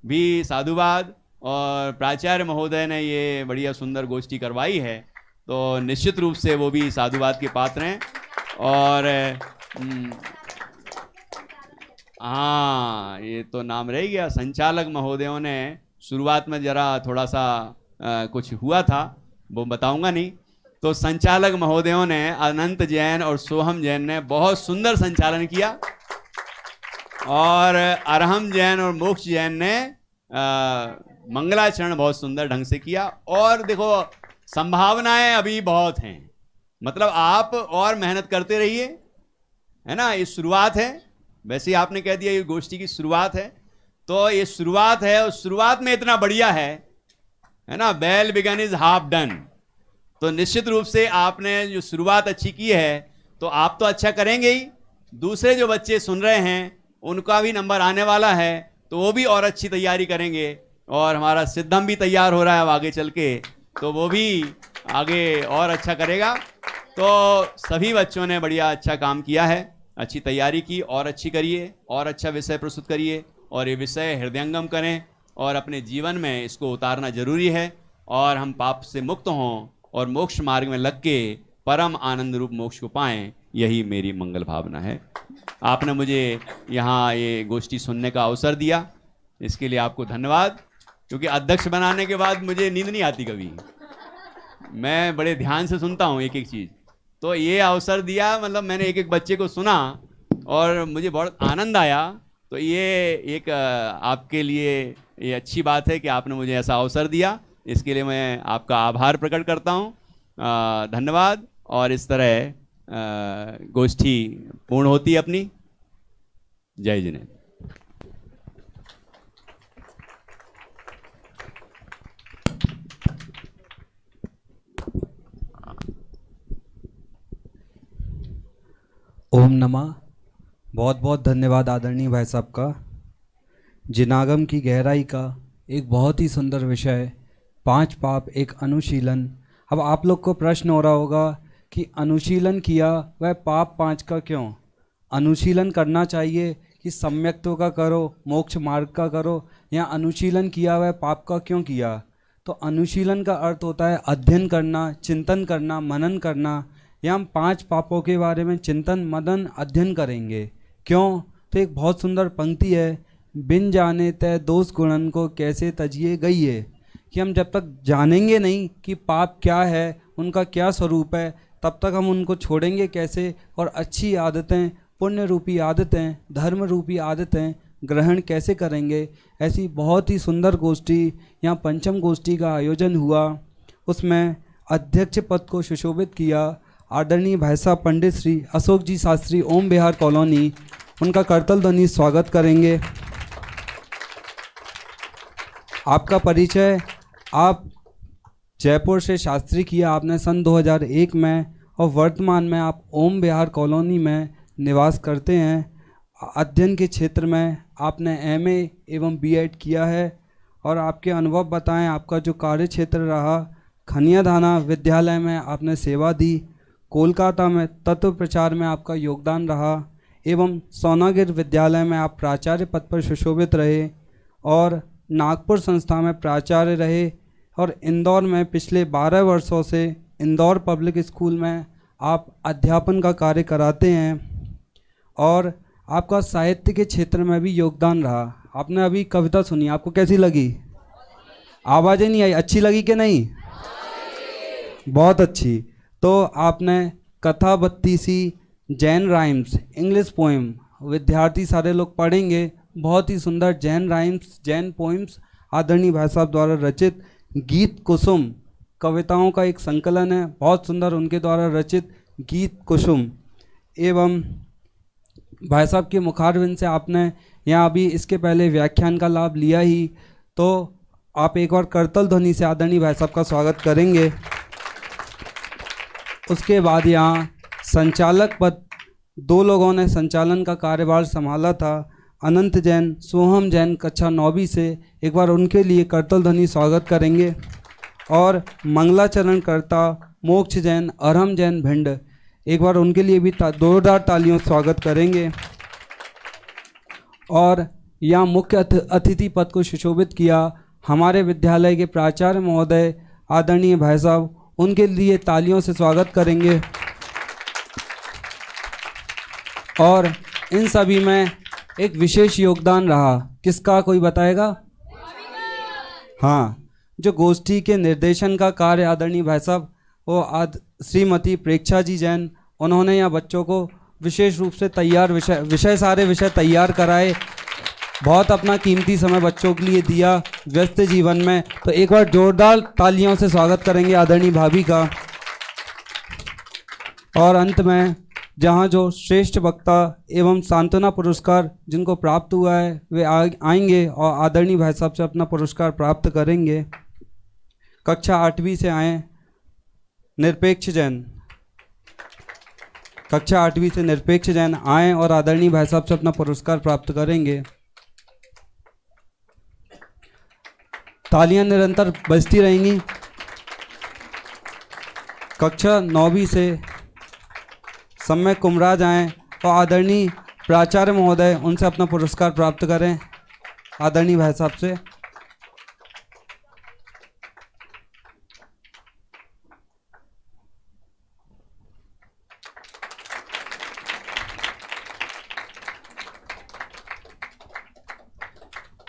भी साधुवाद, और प्राचार्य महोदय ने ये बढ़िया सुंदर गोष्ठी करवाई है, तो निश्चित रूप से वो भी साधुवाद के पात्र हैं। और हाँ, ये तो नाम रह गया। संचालक महोदयों ने शुरुआत में जरा थोड़ा सा कुछ हुआ था, वो बताऊंगा नहीं। तो संचालक महोदयों ने, अनंत जैन और सोहम जैन ने बहुत सुंदर संचालन किया, और अरहम जैन और मोक्ष जैन ने मंगलाचरण बहुत सुंदर ढंग से किया। और देखो, संभावनाएं अभी बहुत हैं, मतलब आप और मेहनत करते रहिए, है ना। ये शुरुआत है, वैसे ही आपने कह दिया ये गोष्ठी की शुरुआत है, तो ये शुरुआत है, और शुरुआत में इतना बढ़िया है ना। Well begun is half done. तो निश्चित रूप से आपने जो शुरुआत अच्छी की है, तो आप तो अच्छा करेंगे ही, दूसरे जो बच्चे सुन रहे हैं उनका भी नंबर आने वाला है, तो वो भी और अच्छी तैयारी करेंगे। और हमारा सिद्धम भी तैयार हो रहा है अब आगे चल के, तो वो भी आगे और अच्छा करेगा। तो सभी बच्चों ने बढ़िया अच्छा काम किया है, अच्छी तैयारी की, और अच्छी करिए, और अच्छा विषय प्रस्तुत करिए, और ये विषय हृदयंगम करें, और अपने जीवन में इसको उतारना जरूरी है, और हम पाप से मुक्त हों और मोक्ष मार्ग में लग के परम आनंद रूप मोक्ष को पाएं, यही मेरी मंगल भावना है। आपने मुझे यहाँ ये गोष्ठी सुनने का अवसर दिया, इसके लिए आपको धन्यवाद। क्योंकि अध्यक्ष बनाने के बाद मुझे नींद नहीं आती कभी, मैं बड़े ध्यान से सुनता हूँ एक एक चीज़। तो ये अवसर दिया, मतलब मैंने एक एक बच्चे को सुना और मुझे बहुत आनंद आया। तो ये एक आपके लिए ये अच्छी बात है कि आपने मुझे ऐसा अवसर दिया, इसके लिए मैं आपका आभार प्रकट करता हूँ। धन्यवाद। और इस तरह गोष्ठी पूर्ण होती है अपनी। जय जिनेंद्र। ओम नमः। बहुत बहुत धन्यवाद आदरणीय भाई साहब का। जिनागम की गहराई का एक बहुत ही सुंदर विषय, 5 पाप एक अनुशीलन। अब आप लोग को प्रश्न हो रहा होगा कि अनुशीलन किया वह पाप 5 का क्यों? अनुशीलन करना चाहिए कि सम्यक्त्व का करो, मोक्ष मार्ग का करो, या अनुशीलन किया वह पाप का क्यों किया? तो अनुशीलन का अर्थ होता है अध्ययन करना, चिंतन करना, मनन करना। या हम 5 पापों के बारे में चिंतन मनन अध्ययन करेंगे। क्यों? तो एक बहुत सुंदर पंक्ति है, बिन जाने तय दोष गुणन को कैसे तजिए गई है, कि हम जब तक जानेंगे नहीं कि पाप क्या है, उनका क्या स्वरूप है, तब तक हम उनको छोड़ेंगे कैसे, और अच्छी आदतें, पुण्य रूपी आदतें, धर्म रूपी आदतें ग्रहण कैसे करेंगे। ऐसी बहुत ही सुंदर गोष्ठी, यहाँ पंचम गोष्ठी का आयोजन हुआ। उसमें अध्यक्ष पद को सुशोभित किया आदरणीय भाई साहब पंडित श्री अशोक जी शास्त्री, ओम विहार कॉलोनी। उनका करतल ध्वनि स्वागत करेंगे। आपका परिचय, आप जयपुर से शास्त्री किया आपने सन 2001 में, और वर्तमान में आप ओम विहार कॉलोनी में निवास करते हैं। अध्ययन के क्षेत्र में आपने MA एवं B.Ed किया है। और आपके अनुभव बताएं, आपका जो कार्य क्षेत्र रहा। खनियाधाना विद्यालय में आपने सेवा दी, कोलकाता में तत्व प्रचार में आपका योगदान रहा, एवं सोनागिर विद्यालय में आप प्राचार्य पद पर सुशोभित रहे, और नागपुर संस्था में प्राचार्य रहे, और इंदौर में पिछले 12 वर्षों से इंदौर पब्लिक स्कूल में आप अध्यापन का कार्य कराते हैं। और आपका साहित्य के क्षेत्र में भी योगदान रहा। आपने अभी कविता सुनी, आपको कैसी लगी? आवाज़ें नहीं आई, अच्छी लगी कि नहीं? बहुत अच्छी। तो आपने कथा 32 जैन राइम्स, इंग्लिश पोएम, विद्यार्थी सारे लोग पढ़ेंगे, बहुत ही सुंदर जैन राइम्स, जैन पोइम्स आदरणीय भाई साहब द्वारा रचित। गीत कुसुम कविताओं का एक संकलन है, बहुत सुंदर उनके द्वारा रचित गीत कुसुम। एवं भाई साहब के मुखारविंद से आपने यहाँ अभी इसके पहले व्याख्यान का लाभ लिया ही, तो आप एक और करतल ध्वनि से आदरणीय भाई साहब का स्वागत करेंगे। उसके बाद यहाँ संचालक पद 2 लोगों ने संचालन का कार्यभार संभाला था, अनंत जैन, सोहम जैन, कक्षा 9वीं से। एक बार उनके लिए करतल ध्वनि स्वागत करेंगे। और मंगलाचरण करता मोक्ष जैन, अरहम जैन, भिंड, एक बार उनके लिए भी जोरदार तालियों स्वागत करेंगे। और यहाँ मुख्य अतिथि पद को सुशोभित किया हमारे विद्यालय के प्राचार्य महोदय आदरणीय भाई साहब, उनके लिए तालियों से स्वागत करेंगे। और इन सभी में एक विशेष योगदान रहा। किसका, कोई बताएगा? हाँ, जो गोष्ठी के निर्देशन का कार्य आदरणीय भाई साहब वो श्रीमती प्रेक्षा जी जैन, उन्होंने यहाँ बच्चों को विशेष रूप से तैयार सारे विषय तैयार कराए, बहुत अपना कीमती समय बच्चों के लिए दिया व्यस्त जीवन में। तो एक बार जोरदार तालियों से स्वागत करेंगे आदरणीय भाभी का। और अंत में जहाँ जो श्रेष्ठ वक्ता एवं सांत्वना पुरस्कार जिनको प्राप्त हुआ है वे आएंगे और आदरणीय भाई साहब से अपना पुरस्कार प्राप्त करेंगे। कक्षा 8वीं से आए निरपेक्ष जैन, कक्षा 8वीं से निरपेक्ष जैन आए और आदरणीय भाई साहब से अपना पुरस्कार प्राप्त करेंगे। तालियां निरंतर बजती रहेंगी। कक्षा 9वीं से सम्यक कुमराज आएँ और आदरणीय प्राचार्य महोदय उनसे अपना पुरस्कार प्राप्त करें आदरणीय भाई साहब से।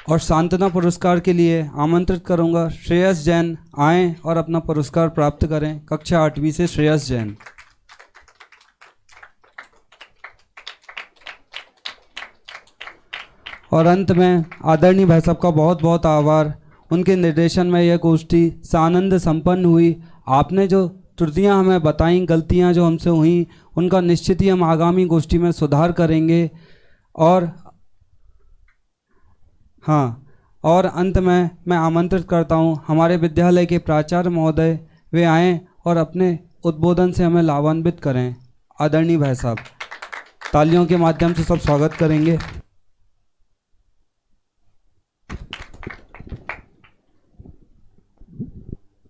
और सांत्वना पुरस्कार के लिए आमंत्रित करूंगा श्रेयस जैन आएँ और अपना पुरस्कार प्राप्त करें। कक्षा 8वीं से श्रेयस जैन। और अंत में आदरणीय भाई साहब का बहुत बहुत आभार। उनके निर्देशन में यह गोष्ठी सानंद संपन्न हुई। आपने जो त्रुटियां हमें बताई, गलतियां जो हमसे हुई, उनका निश्चित ही हम आगामी गोष्ठी में सुधार करेंगे। और हाँ, और अंत में मैं आमंत्रित करता हूँ हमारे विद्यालय के प्राचार्य महोदय वे आएँ और अपने उद्बोधन से हमें लाभान्वित करें। आदरणीय भाई साहब तालियों के माध्यम से सब स्वागत करेंगे।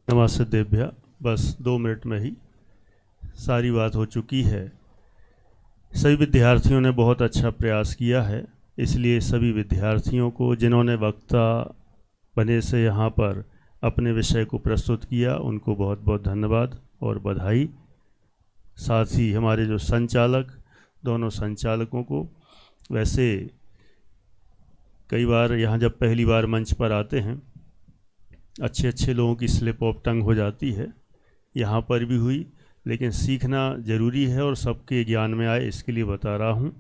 नमस्ते देव्या, बस 2 मिनट में ही सारी बात हो चुकी है। सभी विद्यार्थियों ने बहुत अच्छा प्रयास किया है, इसलिए सभी विद्यार्थियों को जिन्होंने वक्ता बने से यहाँ पर अपने विषय को प्रस्तुत किया उनको बहुत बहुत धन्यवाद और बधाई। साथ ही हमारे जो संचालक, दोनों संचालकों को, वैसे कई बार यहाँ जब पहली बार मंच पर आते हैं अच्छे अच्छे लोगों की स्लिप ऑफ टंग हो जाती है, यहाँ पर भी हुई, लेकिन सीखना ज़रूरी है और सबके ज्ञान में आए इसके लिए बता रहा हूँ।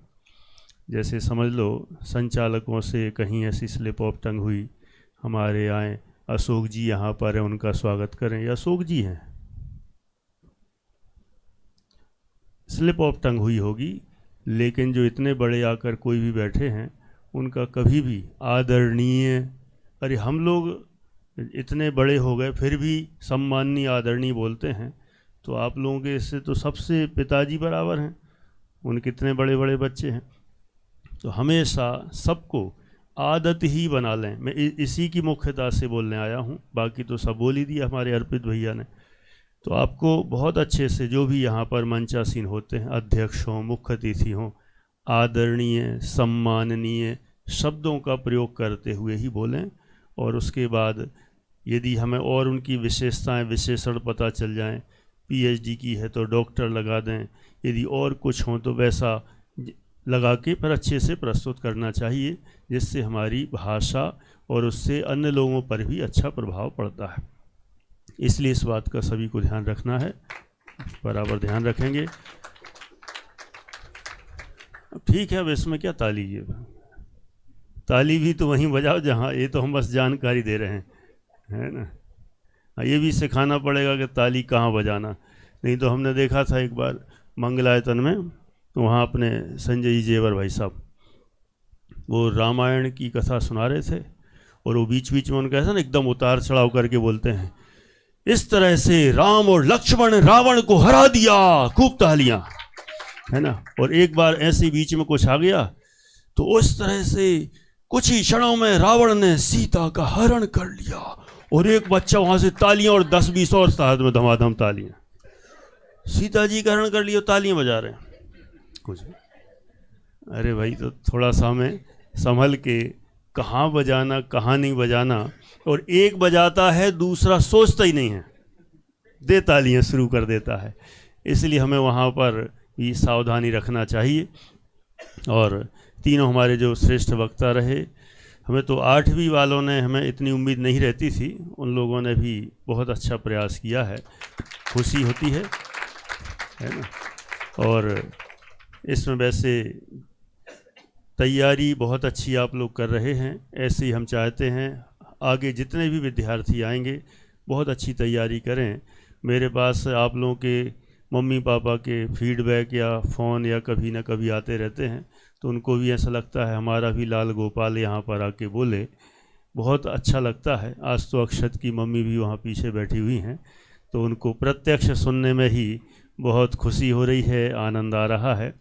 जैसे समझ लो संचालकों से कहीं ऐसी स्लिप ऑफ टंग हुई, हमारे आए अशोक जी यहाँ पर हैं, उनका स्वागत करें। ये अशोक जी हैं, स्लिप ऑफ टंग हुई होगी, लेकिन जो इतने बड़े आकर कोई भी बैठे हैं उनका कभी भी आदरणीय, अरे हम लोग इतने बड़े हो गए फिर भी सम्माननीय आदरणीय बोलते हैं, तो आप लोगों के इससे तो सबसे पिताजी बराबर हैं, उनके कितने बड़े बड़े बच्चे हैं। तो हमेशा सबको आदत ही बना लें। मैं इसी की मुख्यता से बोलने आया हूँ, बाकी तो सब बोल ही दिया हमारे अर्पित भैया ने। तो आपको बहुत अच्छे से जो भी यहाँ पर मंचासीन होते हैं, अध्यक्ष हों, मुख्य अतिथि हों, आदरणीय सम्माननीय शब्दों का प्रयोग करते हुए ही बोलें। और उसके बाद यदि हमें और उनकी विशेषताएं, विशेषण पता चल जाएं, पीएचडी की है तो डॉक्टर लगा दें, यदि और कुछ हों तो वैसा लगा के पर अच्छे से प्रस्तुत करना चाहिए, जिससे हमारी भाषा और उससे अन्य लोगों पर भी अच्छा प्रभाव पड़ता है। इसलिए इस बात का सभी को ध्यान रखना है, बराबर ध्यान रखेंगे। ठीक है, अब इसमें क्या ताली है, ताली भी तो वहीं बजाओ जहाँ, ये तो हम बस जानकारी दे रहे हैं, है ना। ये भी सिखाना पड़ेगा कि ताली कहाँ बजाना, नहीं तो हमने देखा था एक बार मंगलायतन में, वहाँ अपने संजय जेवर भाई साहब वो रामायण की कथा सुना रहे थे और वो बीच बीच में उनका ऐसा ना एकदम उतार चढ़ाव करके बोलते हैं, इस तरह से राम और लक्ष्मण रावण को हरा दिया, खूब तालियां, है ना। और एक बार ऐसे बीच में कुछ आ गया तो उस तरह से कुछ ही क्षणों में रावण ने सीता का हरण कर लिया, और एक बच्चा वहां से तालियां और 10-20 और साथ में धमाधम तालियां, सीता जी का हरण कर लिया, तालियां बजा रहे हैं कुछ। अरे भाई, तो थोड़ा सा हमें संभल के कहाँ बजाना कहाँ नहीं बजाना। और एक बजाता है दूसरा सोचता ही नहीं है, दे तालियां शुरू कर देता है। इसलिए हमें वहाँ पर भी सावधानी रखना चाहिए। और तीनों हमारे जो श्रेष्ठ वक्ता रहे, हमें तो 8वीं वालों ने हमें इतनी उम्मीद नहीं रहती थी, उन लोगों ने भी बहुत अच्छा प्रयास किया है, खुशी होती है ना। और इसमें वैसे तैयारी बहुत अच्छी आप लोग कर रहे हैं, ऐसे ही हम चाहते हैं आगे जितने भी विद्यार्थी आएंगे बहुत अच्छी तैयारी करें। मेरे पास आप लोगों के मम्मी पापा के फीडबैक या फ़ोन या कभी ना कभी आते रहते हैं, तो उनको भी ऐसा लगता है हमारा भी लाल गोपाल यहाँ पर आके बोले, बहुत अच्छा लगता है। आज तो अक्षत की मम्मी भी वहाँ पीछे बैठी हुई हैं, तो उनको प्रत्यक्ष सुनने में ही बहुत खुशी हो रही है, आनंद आ रहा है।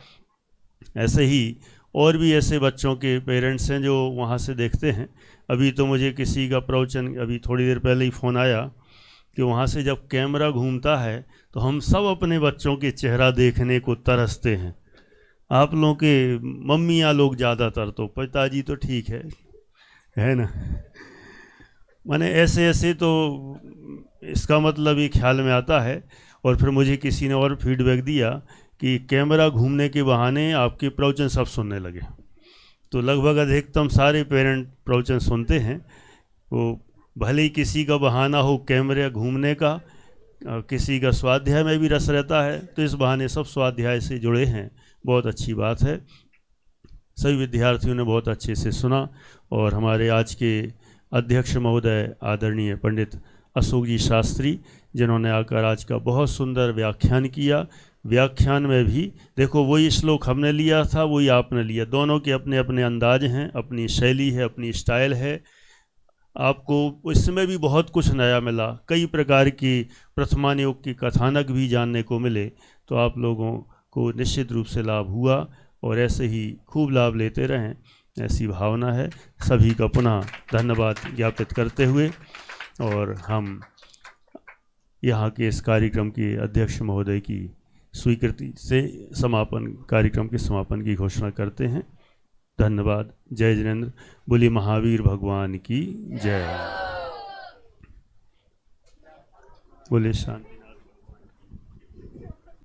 ऐसे ही और भी ऐसे बच्चों के पेरेंट्स हैं जो वहाँ से देखते हैं। अभी तो मुझे किसी का प्रवचन अभी थोड़ी देर पहले ही फ़ोन आया कि वहाँ से जब कैमरा घूमता है तो हम सब अपने बच्चों के चेहरा देखने को तरसते हैं। आप लोगों के मम्मियाँ लोग ज़्यादातर, तो पिताजी तो ठीक है ना। माने ऐसे ऐसे तो इसका मतलब ये ख्याल में आता है। और फिर मुझे किसी ने और फीडबैक दिया कि कैमरा घूमने के बहाने आपके प्रवचन सब सुनने लगे। तो लगभग अधिकतम सारे पेरेंट प्रवचन सुनते हैं। वो भले ही किसी का बहाना हो कैमरे घूमने का, किसी का स्वाध्याय में भी रस रहता है, तो इस बहाने सब स्वाध्याय से जुड़े हैं, बहुत अच्छी बात है। सभी विद्यार्थियों ने बहुत अच्छे से सुना। और हमारे आज के अध्यक्ष महोदय आदरणीय पंडित अशोक जी शास्त्री, जिन्होंने आकर आज का बहुत सुंदर व्याख्यान किया। व्याख्यान में भी देखो वही श्लोक हमने लिया था, वही आपने लिया, दोनों के अपने अपने अंदाज हैं, अपनी शैली है, अपनी स्टाइल है। आपको इसमें भी बहुत कुछ नया मिला, कई प्रकार की प्रथमानुयोग की कथानक भी जानने को मिले। तो आप लोगों को निश्चित रूप से लाभ हुआ और ऐसे ही खूब लाभ लेते रहें, ऐसी भावना है। सभी का पुनः धन्यवाद ज्ञापित करते हुए और हम यहाँ के इस कार्यक्रम के अध्यक्ष महोदय की स्वीकृति से कार्यक्रम के समापन की घोषणा करते हैं। धन्यवाद। जय जिनेंद्र। बोली महावीर भगवान की जय। बोले शांति।